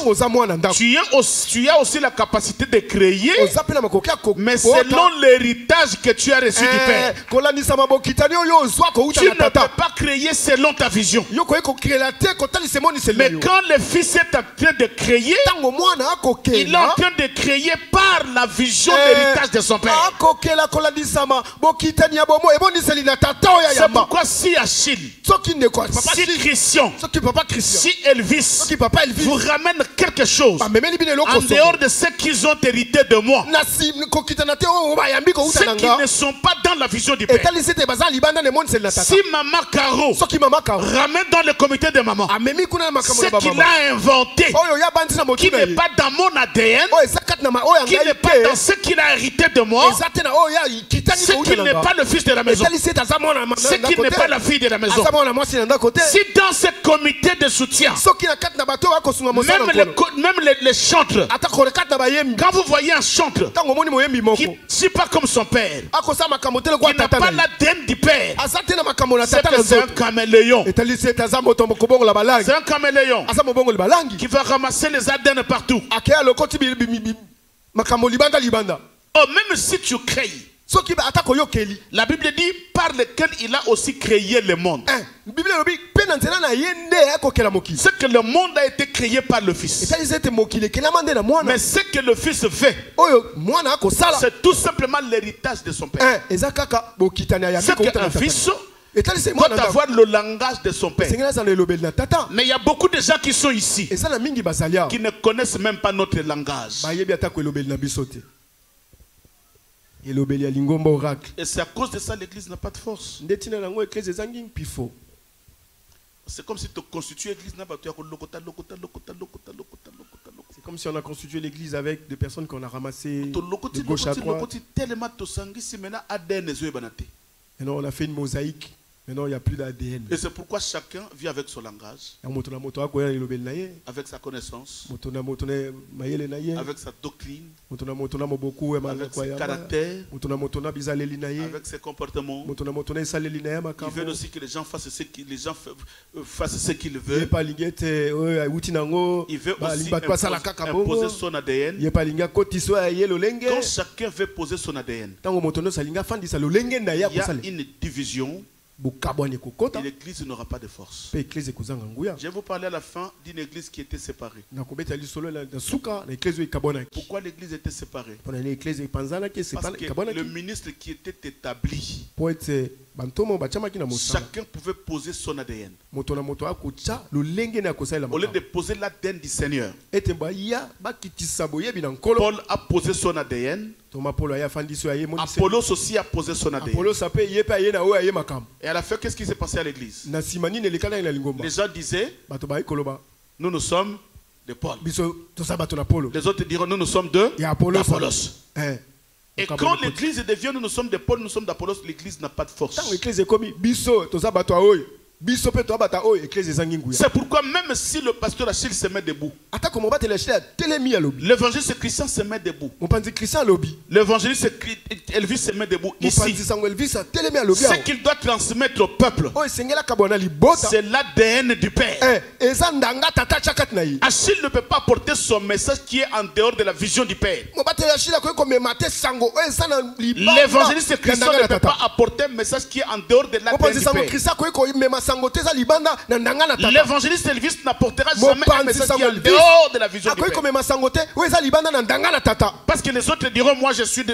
A: tu as aussi la capacité de créer, mais selon l'héritage que tu as reçu du Père. Tu ne peux pas créer selon ta vision. Mais quand le Fils est en train de créer, il est en train de créer par la vision de l'héritage de son Père. C'est pourquoi si Achille, si Christian, si Elvis vous ramène quelque chose en dehors de ce qu'ils ont hérité de moi, ceux qui ne sont pas dans la vision du Père. Si Maman Caro ramène dans le comité de maman ce qu'il a inventé, qui n'est pas dans mon ADN, qui n'est pas dans ce qu'il a hérité de moi, ce qui n'est pas le fils de la maison, ce qui n'est pas la fille de la maison. Si dans ce comité de soutien, même les chantres, quand vous voyez un chantre qui n'est pas comme son père, qui n'a pas l'ADN du père, c'est que c'est un caméléon. C'est un caméléon qui va ramasser les ADN partout. Oh, même si tu crées, la Bible dit par lequel il a aussi créé le monde. C'est que le monde a été créé par le Fils. Mais ce que le Fils fait, c'est tout simplement l'héritage de son Père. C'est qu'un fils doit avoir le langage de son père. Mais il y a beaucoup de gens qui sont ici qui ne connaissent même pas notre langage. Et c'est à cause de ça que l'église n'a pas de force. C'est comme si tu constituais l'église.
C: C'est comme si on a constitué l'église avec des personnes qu'on a ramassées de gauche à droite. Et non, on a fait une mosaïque. Maintenant, il n'y a plus d'ADN.
A: Et c'est pourquoi chacun vit avec son langage, avec sa connaissance, avec sa doctrine, avec ses caractères, avec ses comportements. Il veut aussi que les gens fassent ce qu'ils veulent. Il veut aussi imposer son ADN. Quand chacun veut poser son ADN, il y a une division. et l'église n'aura pas de force. Je vais vous parler à la fin d'une église qui était séparée. Pourquoi l'église était séparée? Parce que le ministre qui était établi, chacun pouvait poser son ADN. Au lieu de poser l'ADN du Seigneur, Paul a posé son ADN. Apollos aussi a posé son ADN. Et à la fin, qu'est-ce qui s'est passé à l'église? Les gens disaient, nous sommes de Paul. Les autres diront, nous sommes d'Apollos. Et quand l'église devient, nous sommes de Paul, nous sommes d'Apollos, l'église n'a pas de force. C'est pourquoi même si le pasteur Achille se met debout, l'évangéliste Christian se met debout, l'évangéliste Elvis se met debout ici, ce qu'il doit transmettre au peuple, c'est l'ADN du Père. Achille ne peut pas porter son message qui est en dehors de la vision du Père. L'évangéliste Christian ne peut pas apporter un message qui est en dehors de l'ADN du Père. L'évangéliste Elvis n'apportera jamais un message qui est en dehors de la vision du Père. Parce que les autres diront, moi je suis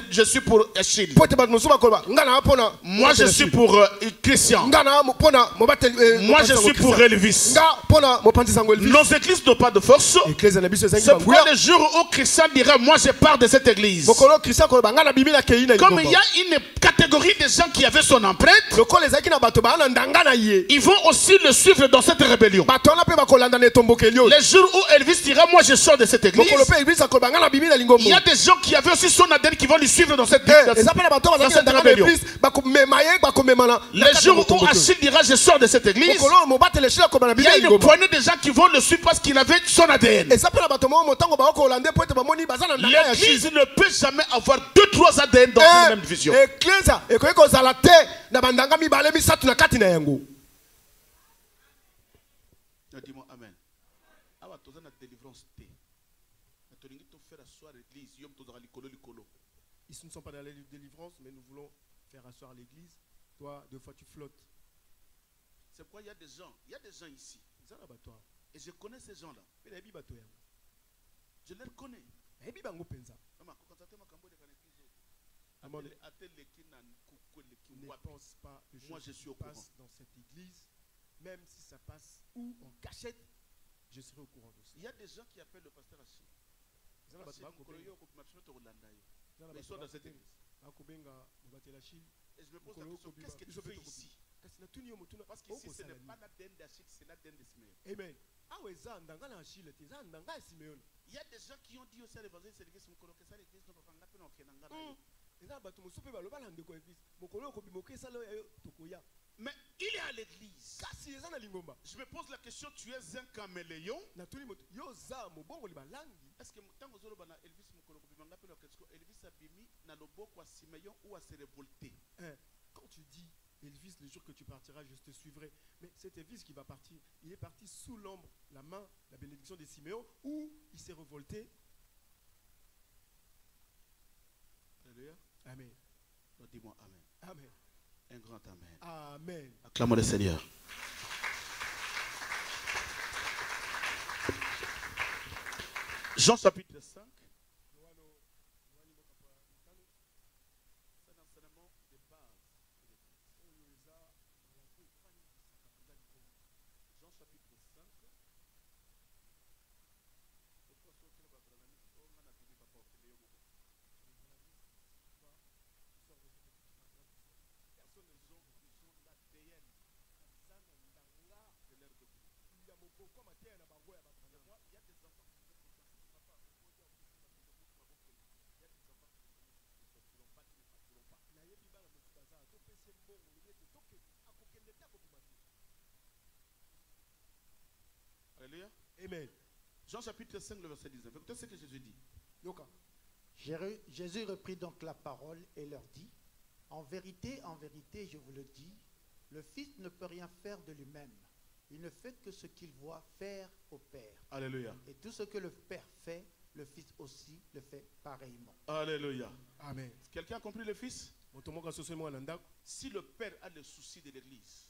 A: pour Achille. Moi je suis pour Christian. Moi je suis pour Elvis. Nos églises n'ont pas de force. C'est pourquoi le jour où Christian dira, moi je pars de cette église. Comme il y a une catégorie de gens qui avaient son empreinte, ils vont aussi le suivre dans cette rébellion. Les jours où Elvis dira, moi je sors de cette église, il y a des gens qui avaient aussi son ADN qui vont le suivre dans cette rébellion. Les jours où Achille dira, je sors de cette église, il y a une poignée de gens qui vont le suivre parce qu'il avait son ADN. L'église ne peut jamais avoir 2-3 ADN dans une même vision. Dis-moi amen.
C: Ici, nous ne sommes pas dans la délivrance, mais nous voulons faire asseoir l'église. Toi, deux fois, tu flottes.
A: C'est pourquoi il y a des gens ici. Et je connais ces gens-là. Je les connais.
C: Ne pense pas que moi je suis au courant dans cette église, même si ça passe ou en cachette, je serai au courant de ça.
A: Il y a des gens qui appellent le pasteur Achille. Ils sont dans cette église. Et je me pose la question, qu'est-ce que tu fais ici? Parce qu'ici ce n'est pas l'ADN d'Achille, c'est l'ADN de Simeon.
C: Amen.
A: Il y a des gens qui ont dit aussi à l'évangéliste de l'église, mais il est à l'église. Je me pose la question, tu es un caméléon? Est-ce que Elvis a bimi na loboko à Simeon ou à se révolter?
C: Quand tu dis Elvis, le jour que tu partiras, je te suivrai. Mais c'est Elvis qui va partir. Il est parti sous l'ombre, la main, la bénédiction de Simeon, où il s'est révolté.
A: Alléluia.
C: Amen.
A: Donc dis-moi amen.
C: Amen.
A: Un grand amen.
C: Amen.
A: Acclamons le Seigneur. Jean chapitre 5. C'est un enseignement de base. Jean chapitre 5. Alléluia.
C: Amen.
A: Jean chapitre 5, le verset 19. Écoutez ce que Jésus dit.
B: Jésus reprit donc la parole et leur dit, en vérité, je vous le dis, le Fils ne peut rien faire de lui-même. Il ne fait que ce qu'il voit faire au Père.
A: Alléluia.
B: Et tout ce que le Père fait, le Fils aussi le fait pareillement.
A: Alléluia.
C: Amen.
A: Quelqu'un a compris le Fils? Si le père a le souci de l'église,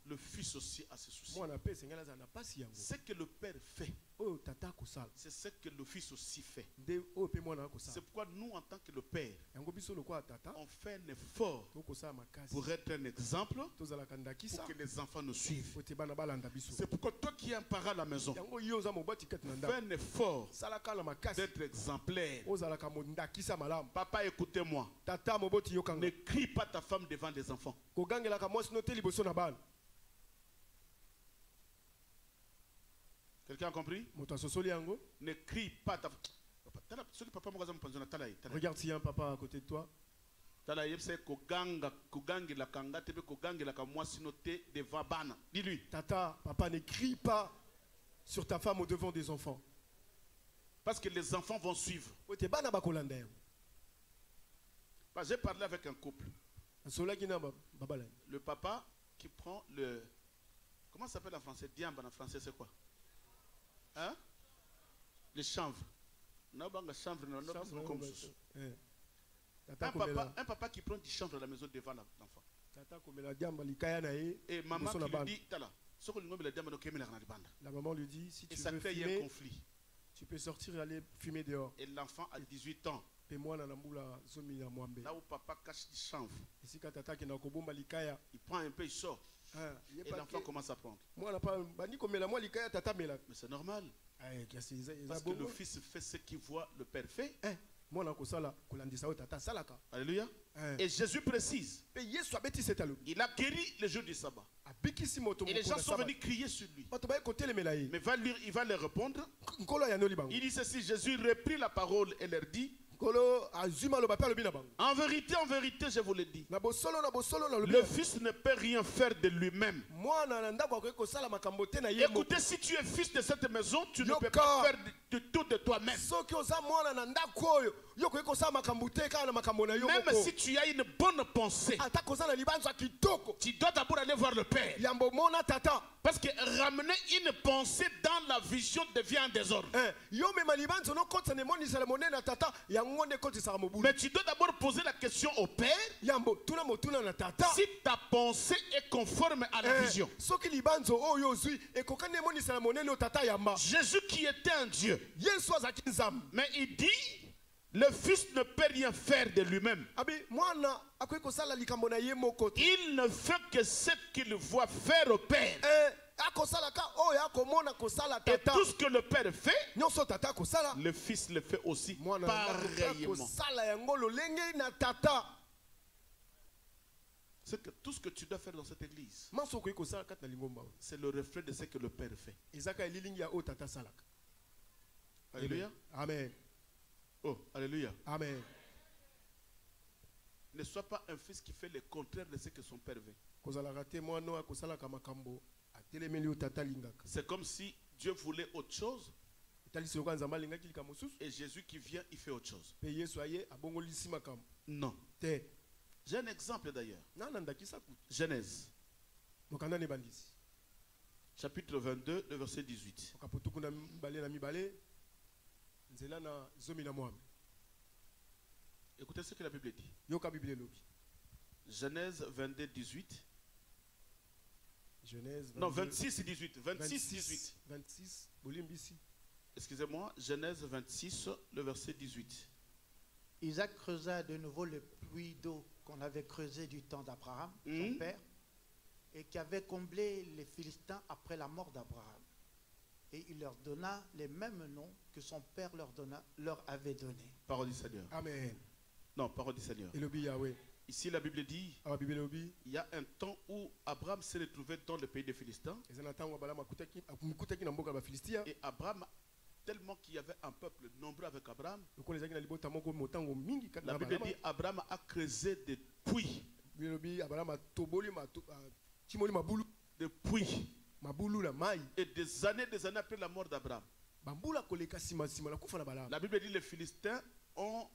A: le fils aussi a ses soucis. Ce que le père fait, c'est ce que le fils aussi fait. C'est pourquoi nous, en tant que le père, on fait un effort pour être un exemple, pour que les enfants nous suivent. C'est pourquoi toi qui es un parent à la maison, fais un effort d'être exemplaire. Papa, écoutez-moi. Ne crie pas ta femme devant les enfants. Quelqu'un a compris? Ne crie pas ta femme.
C: Regarde s'il y a un papa à côté de toi.
A: Dis-lui.
C: Tata, papa, ne crie pas sur ta femme au devant des enfants.
A: Parce que les enfants vont suivre. J'ai parlé avec un couple. Le papa qui prend le... Comment ça s'appelle en français? Diambe en français, c'est quoi? Hein? Les chanvres. Un papa qui prend du chanvre à la maison devant l'enfant. Et maman qui lui dit,
C: la maman lui dit, si tu veux fumer,
A: un conflit.
C: Tu peux sortir et aller fumer dehors.
A: Et l'enfant a 18 ans. Là où papa cache du chanvre, il prend un peu, il sort. Et l'enfant commence à prendre. Mais c'est normal. Parce que le fils fait ce qu'il voit le père fait. Alléluia. Et Jésus précise, il a guéri le jour du sabbat. Et les gens sont venus crier sur lui. Mais il va leur répondre. Il dit ceci, Jésus reprit la parole et leur dit, en vérité, je vous le dis, le fils ne peut rien faire de lui-même. Écoutez, si tu es fils de cette maison, tu ne peux pas faire de tout de toi-même. Même si tu as une bonne pensée, tu dois d'abord aller voir le Père. Parce que ramener une pensée dans la vision devient un désordre. Mais tu dois d'abord poser la question au Père si ta pensée est conforme à la vision. Jésus qui était un Dieu, mais il dit, le Fils ne peut rien faire de lui-même. Il ne fait que ce qu'il voit faire au Père. Et tout ce que le Père fait, le Fils le fait aussi pareillement. C'est que tout ce que tu dois faire dans cette église, c'est le reflet de ce que le Père fait. Alléluia.
C: Amen.
A: Oh, alléluia.
C: Amen.
A: Ne sois pas un fils qui fait le contraire de ce que son père veut. C'est comme si Dieu voulait autre chose. Et Jésus qui vient, il fait autre chose. Non. J'ai un exemple d'ailleurs. Genèse. Chapitre 22, le verset 18. Écoutez ce que la Bible dit. Genèse 22, 18. Non, 26 et 18. 26, 18.
C: 26,
A: excusez-moi, Genèse 26, le verset 18.
B: Isaac creusa de nouveau le puits d'eau qu'on avait creusé du temps d'Abraham, son père, et qui avait comblé les Philistins après la mort d'Abraham. Et il leur donna les mêmes noms que son père leur avait donné.
A: Parole du Seigneur.
C: Amen.
A: Non, parole du Seigneur. Ici, la Bible dit, il y a un temps où Abraham s'est retrouvé dans le pays des Philistins. Et Abraham, tellement qu'il y avait un peuple nombreux avec Abraham, la Bible dit, Abraham a creusé des puits. Des puits. Et des années après la mort d'Abraham, la Bible dit, les Philistins ont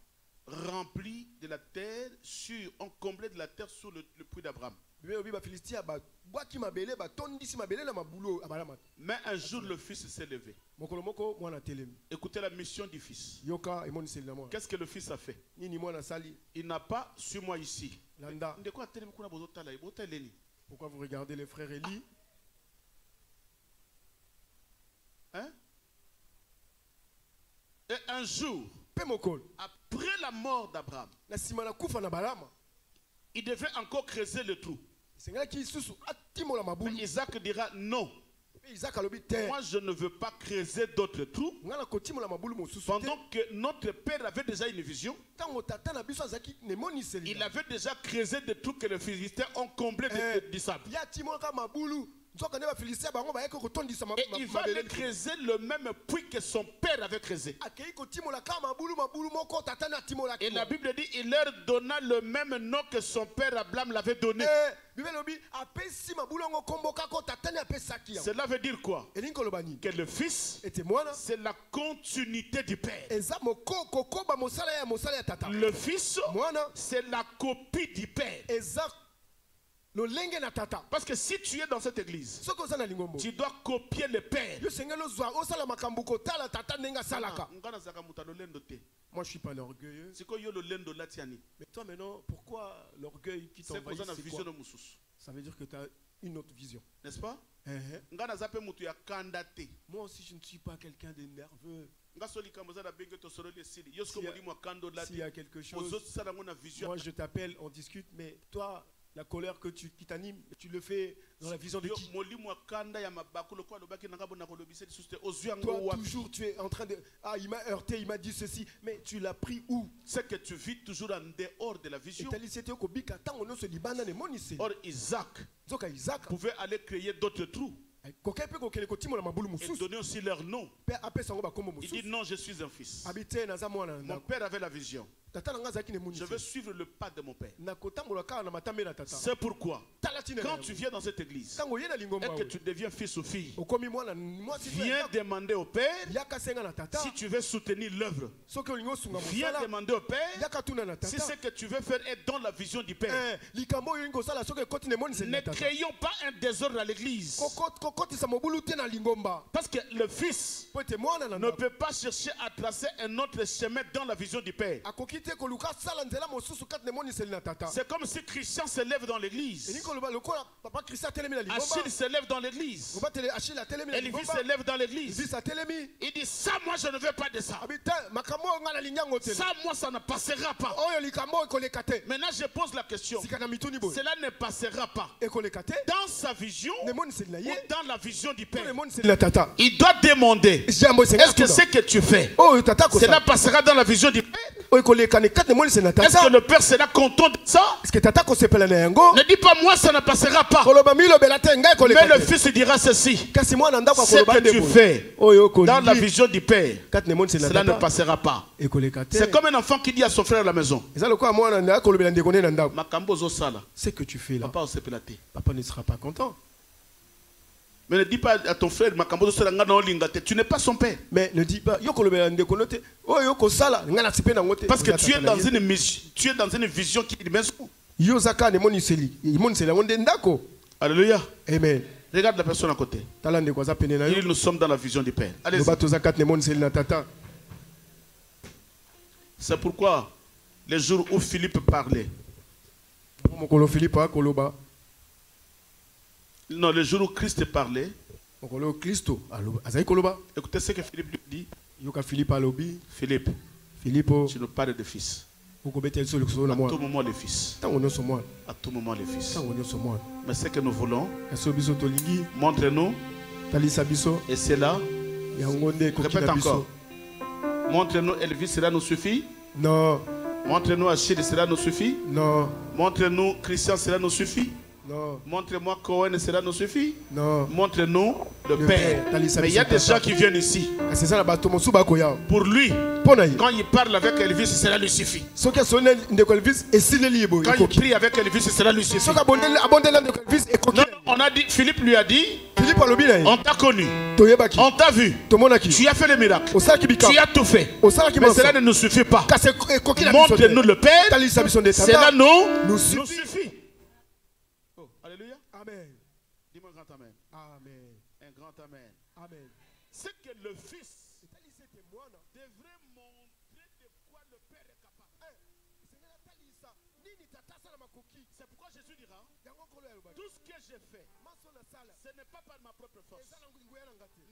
A: rempli de la terre, ont comblé de la terre sur le puits d'Abraham. Mais un jour, le fils s'est levé. Écoutez la mission du fils. Qu'est-ce que le fils a fait? Il n'a pas su moi ici.
C: Pourquoi vous regardez les frères Élie?
A: Hein? Et un jour, après la mort d'Abraham, il devait encore creuser le trou. Mais Isaac dira non. Moi, je ne veux pas creuser d'autres trous. Pendant que notre père avait déjà une vision, il avait déjà creusé des trous que les Philistins ont comblés de sable. Et il va aller creuser le même puits que son père avait creusé. Et la Bible dit il leur donna le même nom que son père Abraham l'avait donné. Cela veut dire quoi? Que le fils, c'est la continuité du père. Le fils, c'est la copie du père. Parce que si tu es dans cette église, tu dois copier le père.
C: Moi je suis pas l'orgueilleux. Mais toi maintenant, pourquoi l'orgueil qui t'envahit? Ça veut dire que tu as une autre vision.
A: N'est-ce pas?
C: Moi aussi je ne suis pas quelqu'un de nerveux. S'il y a quelque chose, moi je t'appelle, on discute, mais toi, la colère qui t'anime, tu le fais dans la vision de qui? Toi, toujours, tu es en train de... Ah, il m'a heurté, il m'a dit ceci. Mais tu l'as pris où?
A: C'est que tu vis toujours en dehors de la vision. Or, Isaac pouvait aller créer d'autres trous. Et donner aussi leur nom. Il dit non, je suis un fils. Mon père avait la vision. Je veux suivre le pas de mon père. C'est pourquoi, quand tu viens dans cette église et que tu deviens fils ou fille, viens demander au père si tu veux soutenir l'œuvre. Viens demander au père si ce que tu veux faire est dans la vision du père. Ne créons pas un désordre à l'église. Parce que le fils ne peut pas chercher à tracer un autre chemin dans la vision du père. C'est comme si Christian se lève dans l'église. Achille se lève dans l'église. Elvis se lève dans l'église. Il dit ça, moi je ne veux pas de ça. Ça, moi ça ne passera pas. Maintenant je pose la question. Cela ne passera pas dans sa vision ou dans la vision du père. Il doit demander, est-ce que ce que tu fais, cela passera dans la vision du père? Est-ce que le père sera content de ça? Ne dis pas moi ça ne passera pas. Mais le fils dira ceci. Ce que tu fais dans la vision du père, cela ne passera pas. C'est comme un enfant qui dit à son frère à la maison,
C: ce que tu fais là,
A: papa
C: ne sera pas content.
A: Mais ne dis pas à ton frère, tu n'es pas son père.
C: Mais ne dis pas,
A: parce que tu es dans une vision qui est maison. Alléluia.
C: Amen.
A: Regarde la personne à côté. Nous sommes dans la vision du Père. Allez-y. C'est pourquoi les jours où Philippe parlait, non, le jour où Christ parlait, écoutez ce que Philippe lui dit. Philippe, tu nous parles de fils. À tout moment les fils. À tout moment les fils. Mais ce que nous voulons, montre-nous. Et c'est là. Répète encore. Montre-nous Elvis, cela nous suffit?
C: Non.
A: Montre-nous Achille, cela nous suffit?
C: Non.
A: Montre-nous Christian, cela nous suffit?
C: Non.
A: Montre-moi Cohen, cela nous suffit?
C: Non.
A: Montre-nous le Père. Mais il y a des gens qui viennent ici. Pour lui, quand il parle avec Elvis, cela lui suffit. Quand il prie avec Elvis, cela lui suffit. Non, on a dit, Philippe lui a dit, on t'a connu, on t'a vu, tu as fait le miracle, tu as tout fait, mais cela ne nous suffit pas. Montre-nous le Père, cela nous suffit.
C: Amen.
A: Dis-moi un grand amen.
C: Amen.
A: Un grand amen.
C: Amen.
A: C'est que le Fils
C: devrait montrer de quoi le Père est capable.
A: C'est pourquoi Jésus dira, tout ce que j'ai fait, ce n'est pas par ma propre force.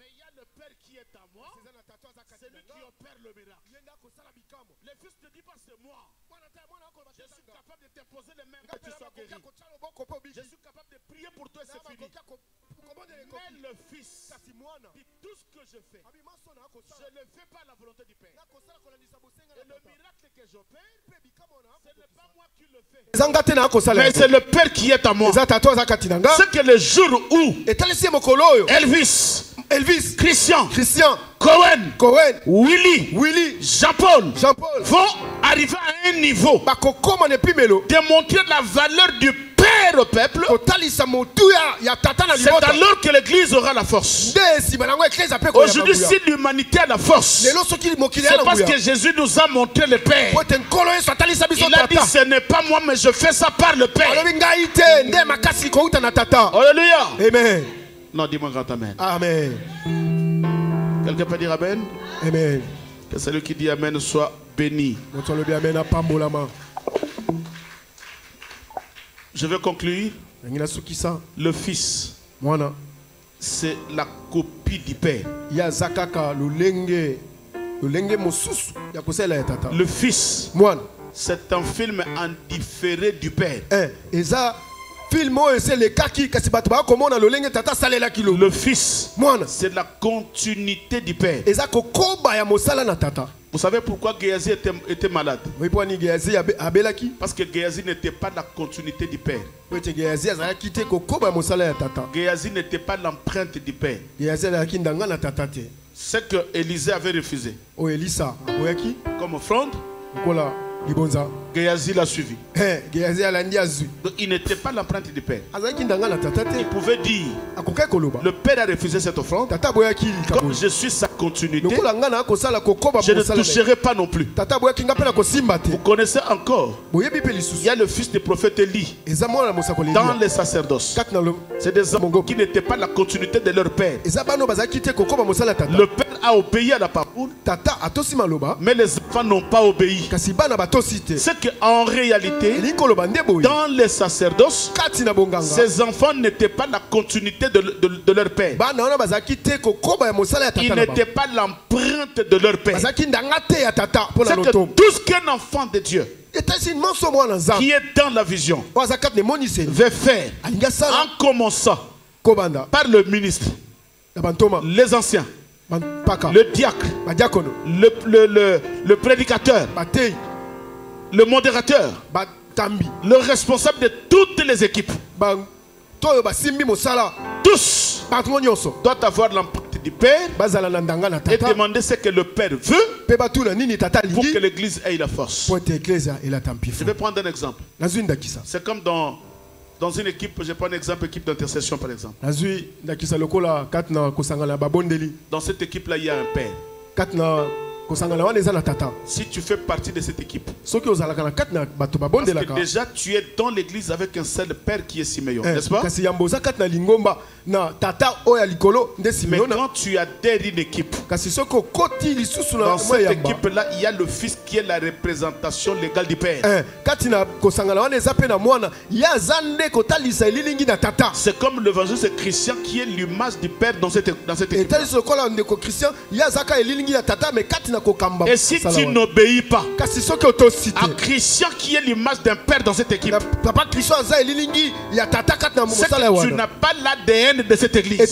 A: Mais il y a le Père qui est à moi, c'est lui qui opère le miracle. Le Fils ne dit pas c'est moi. Je suis capable de t'imposer les mains que tu sois guéri. Je suis capable de prier pour toi et c'est fini. Mais le Fils dit tout ce que je fais, je ne le fais pas à la volonté du Père. Et le miracle que j'opère, ce n'est pas moi qui le fais, mais c'est le Père qui est à moi. C'est que le jour où Elvis, Christian, Cohen, Willy, Jean-Paul vont arriver à un niveau de montrer la valeur du Père au peuple, c'est alors que l'Église aura la force. Aujourd'hui, si l'humanité a la force, c'est parce que Jésus nous a montré le Père. Il a dit, ce n'est pas moi, mais je fais ça par le Père. Alléluia.
C: Amen.
A: Non, dis-moi grand amen.
C: Amen.
A: Quelqu'un peut dire amen?
C: Amen.
A: Que celui qui dit amen soit béni. Je vais conclure. Le Fils, c'est la copie du Père. Le Fils, c'est un film en différé du Père. Le Fils, c'est la continuité du Père. Vous savez pourquoi Géasi était malade? Parce que Géasi n'était pas la continuité du Père. Géasi n'était pas l'empreinte du Père. C'est que Élisée avait refusé. Comme offrande, Géasi l'a suivi. Donc il n'était pas l'empreinte du Père. Il pouvait dire, le Père a refusé cette offrande, comme je suis sa continuité, je ne toucherai pas non plus. Vous connaissez encore, il y a le fils du prophète Élie dans les sacerdoces. C'est des hommes qui n'étaient pas la continuité de leur père. Le père a obéi à la parole, mais les enfants n'ont pas obéi. C'est qu'en réalité, dans les sacerdoces, ces enfants n'étaient pas la continuité de leur père. Ils n'étaient pas l'empreinte de leur père. C'est que tout ce qu'un enfant de Dieu qui est dans la vision veut faire en commençant par le ministre, les anciens, le diacre, le prédicateur, le modérateur, le responsable de toutes les équipes, tous doivent avoir l'empreinte du Père et demander ce que le Père veut pour que l'Église ait la force. Je vais prendre un exemple. C'est comme dans une équipe, je prends un exemple, équipe d'intercession par exemple. Dans cette équipe-là, il y a un Père. Si tu fais partie de cette équipe, parce que déjà tu es dans l'église avec un seul père qui est Siméon, n'est-ce pas? Mais quand tu adhères une équipe, dans cette équipe-là, il y a le fils qui est la représentation légale du père. C'est comme l'évangile chrétien qui est l'image du père dans cette équipe. Et si tu n'obéis pas à Christian qui est l'image d'un père dans cette équipe, c'est que tu n'as pas l'ADN de cette église.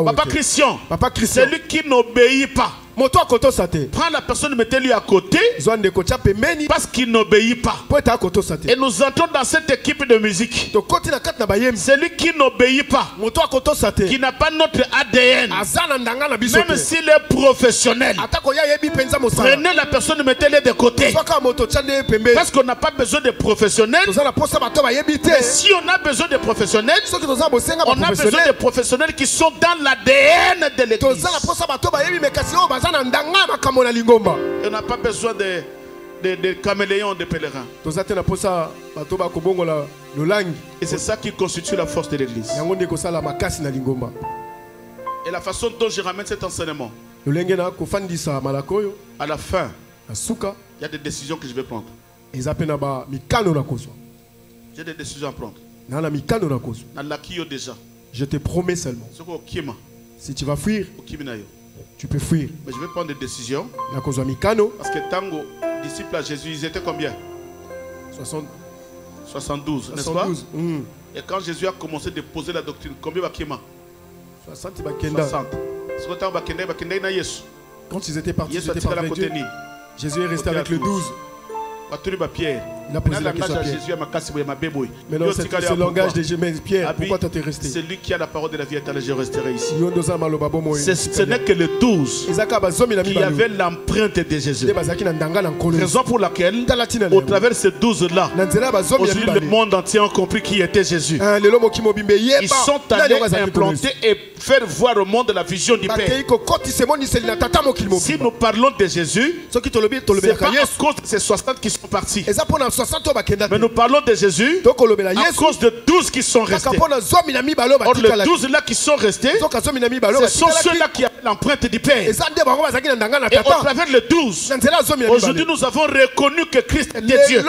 A: Papa Christian, celui qui n'obéit pas, prends la personne, mettez-lui à côté parce qu'il n'obéit pas. Et nous entrons dans cette équipe de musique. Celui qui n'obéit pas, qui n'a pas notre ADN, même s'il est professionnel, prenez la personne, mettez-le de côté. Parce qu'on n'a pas besoin de professionnels. Mais si on a besoin de professionnels, on a besoin de professionnels qui sont dans l'ADN de l'église. Et on n'a pas besoin des caméléons, des pèlerins. Et c'est ça qui constitue la force de l'église. Et la façon dont je ramène cet enseignement, à la fin, il y a des décisions que je vais prendre. J'ai des décisions à prendre. Déjà.
C: Je te promets seulement. Si tu vas fuir, tu peux fuir.
A: Mais je vais prendre des décisions. Parce que Tango, disciples à Jésus, ils étaient combien? 72, n'est-ce pas? Et quand Jésus a commencé de poser la doctrine, combien va Kima?
C: 60. Quand ils étaient partis, ils étaient partis avec Dieu. Jésus est resté avec le 12. Il a posé la question à Pierre. Mais non, c'est le langage de Pierre. Pourquoi tu es resté?
A: C'est lui qui a la parole de la vie éternelle, je resterai ici. Ce n'est que le 12 qui avait l'empreinte de Jésus. Raison pour laquelle, au travers de ces 12-là, aujourd'hui le monde entier a compris qui était Jésus. Ils sont allés implanter et faire voir au monde la vision du Père. Si nous parlons de Jésus, ce n'est pas à cause de ces 60 qui sont partis. Mais nous parlons de Jésus à cause de 12 qui sont restés. Or, les 12 là qui sont restés, ce sont ceux-là qui avaient l'empreinte du Père. Et au travers le 12, aujourd'hui nous avons reconnu que Christ était Dieu.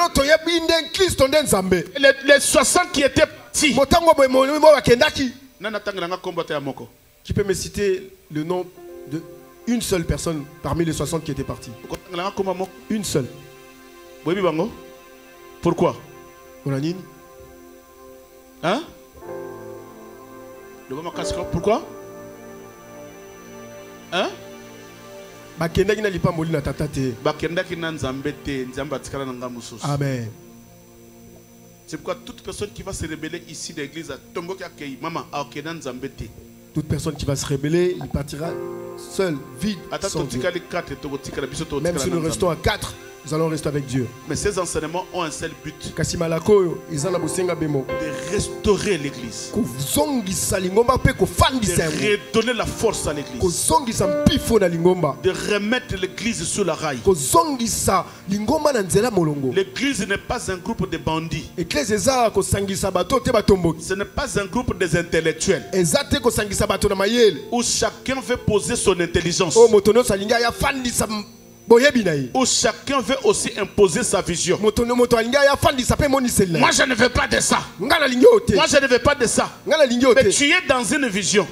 A: Les 60 qui étaient partis.
C: Qui peut me citer le nom de une seule personne parmi les 60 qui étaient partis? Une seule.
A: Pourquoi?
C: Hein?
A: Pourquoi? Hein?
C: Amen.
A: C'est pourquoi toute personne qui va se rébeller ici de l'église,
C: toute personne qui va se rébeller, il partira seul, vide. Sans Dieu. Même si nous restons à 4, nous allons rester avec Dieu.
A: Mais ces enseignements ont un seul but:
C: de
A: restaurer l'église, de redonner la force à l'église, de remettre l'église sur la rail. L'église n'est pas un groupe de bandits. Ce n'est pas un groupe des intellectuels où chacun veut poser son intelligence, où chacun veut aussi imposer sa vision. Moi je ne veux pas de ça. Moi je ne veux pas de ça. Mais tu es dans une vision.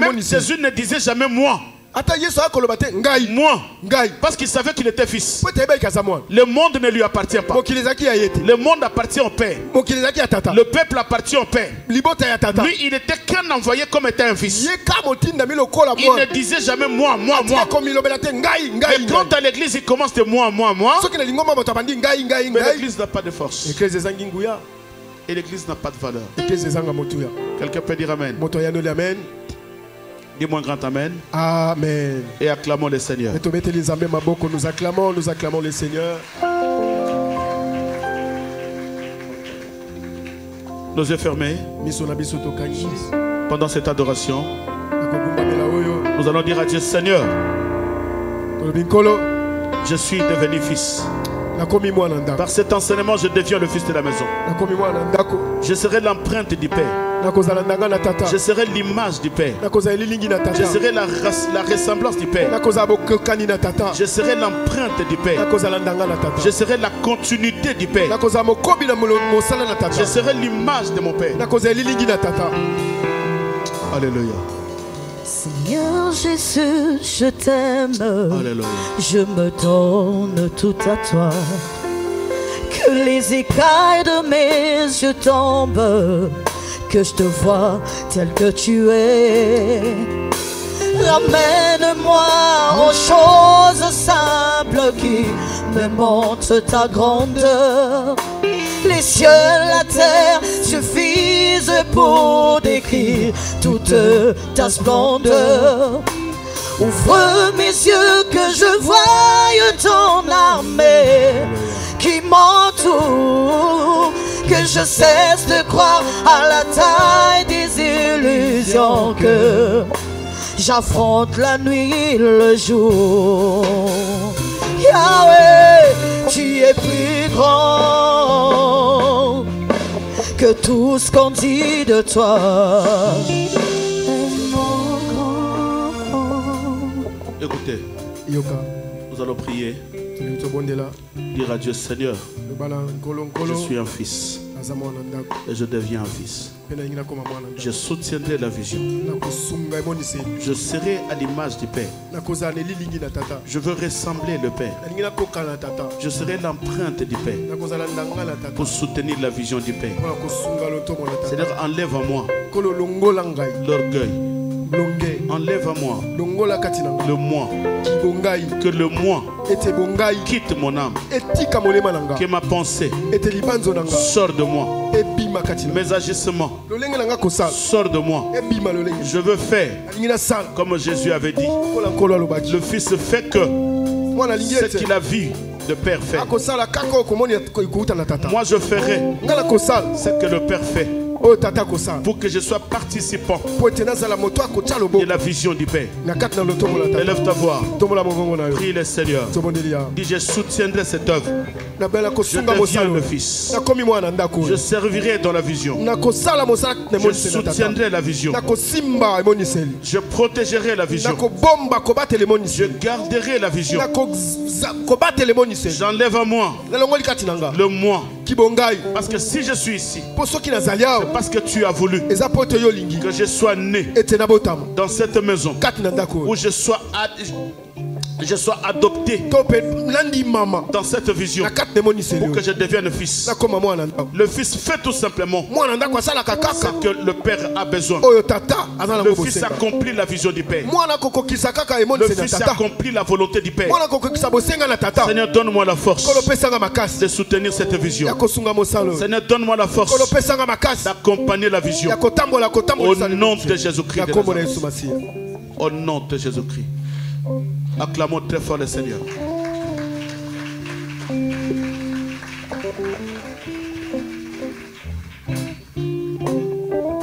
A: Même Jésus ne disait jamais moi. Moi, parce qu'il savait qu'il était fils. Le monde ne lui appartient pas. Le monde appartient au Père. Le peuple appartient au Père. Lui, il était qu'un envoyé comme étant un fils. Il ne disait jamais moi. Et quand à l'église il commence de moi. Mais l'église n'a pas de force. Et l'église n'a pas de valeur. Quelqu'un peut dire amen? Dis-moi un grand amen.
C: Amen.
A: Et acclamons le Seigneur.
C: Nous acclamons le Seigneur.
A: Nos yeux fermés. Pendant cette adoration, nous allons dire à Dieu: Seigneur, je suis devenu fils. Par cet enseignement, je deviens le fils de la maison. Je serai l'empreinte du Père. Je serai l'image du Père. Je serai la ressemblance du Père. Je serai l'empreinte du Père. Je serai la continuité du Père. Je serai l'image de mon Père. Alléluia.
D: Seigneur Jésus, je t'aime.
A: Alléluia.
D: Je me donne tout à toi. Que les écailles de mes yeux tombent, que je te vois tel que tu es. Ramène-moi aux choses simples qui me montrent ta grandeur. Les cieux, la terre suffisent pour décrire toute ta splendeur. Ouvre mes yeux que je voie ton armée qui m'entoure, que je cesse de croire à la taille des illusions, que j'affronte la nuit, le jour. Yahweh, tu es plus grand que tout ce qu'on dit de toi.
A: Écoutez, nous allons prier. Dire à Dieu, Seigneur, je suis un fils et je deviens un fils. Je soutiendrai la vision. Je serai à l'image du Père. Je veux ressembler le Père. Je serai l'empreinte du Père pour soutenir la vision du Père. Seigneur, enlève à moi l'orgueil. Enlève à moi le moi. Que le moi quitte mon âme. Que ma pensée sorte de moi. Mes agissements sortent de moi. Je veux faire comme Jésus avait dit. Le Fils fait que ce qu'il a vu le Père fait. Moi je ferai ce que le Père fait, pour que je sois participant de la vision du Père. Élève ta voix, prie le Seigneur. Dis, je soutiendrai cette œuvre. Je deviens le Fils. Je servirai dans la vision. Je soutiendrai la vision. Je protégerai la vision. Je garderai la vision. J'enlève à moi le moi. Parce que si je suis ici, c'est parce que tu as voulu que je sois né dans cette maison, où je sois adopté dans cette vision, pour que je devienne fils. Le Fils fait tout simplement ce que le Père a besoin. Le Fils accomplit la vision du Père. Le Fils accomplit la volonté du Père. Seigneur, donne-moi la force de soutenir cette vision. Seigneur, donne-moi la force d'accompagner la vision. Au nom de Jésus-Christ. Au nom de Jésus-Christ. Acclamons très fort le Seigneur.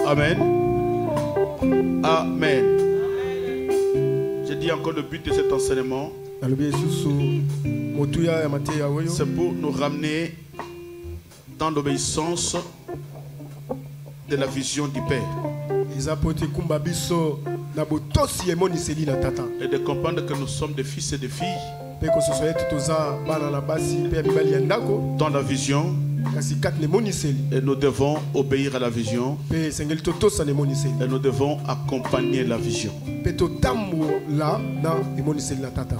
A: Amen. Amen. Je dis encore le but de cet enseignement, c'est pour nous ramener dans l'obéissance de la vision du Père. Et de comprendre que nous sommes des fils et des filles dans la vision. Et nous devons obéir à la vision. Et nous devons accompagner la vision.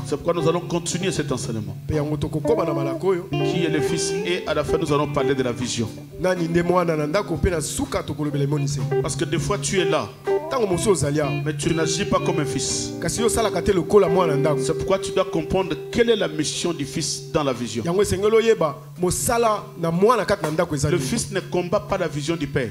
A: C'est pourquoi nous allons continuer cet enseignement, qui est le Fils, et à la fin nous allons parler de la vision. Parce que des fois tu es là, mais tu n'agis pas comme un fils. C'est pourquoi tu dois comprendre quelle est la mission du Fils dans la vision. Le Fils ne combat pas la vision du Père.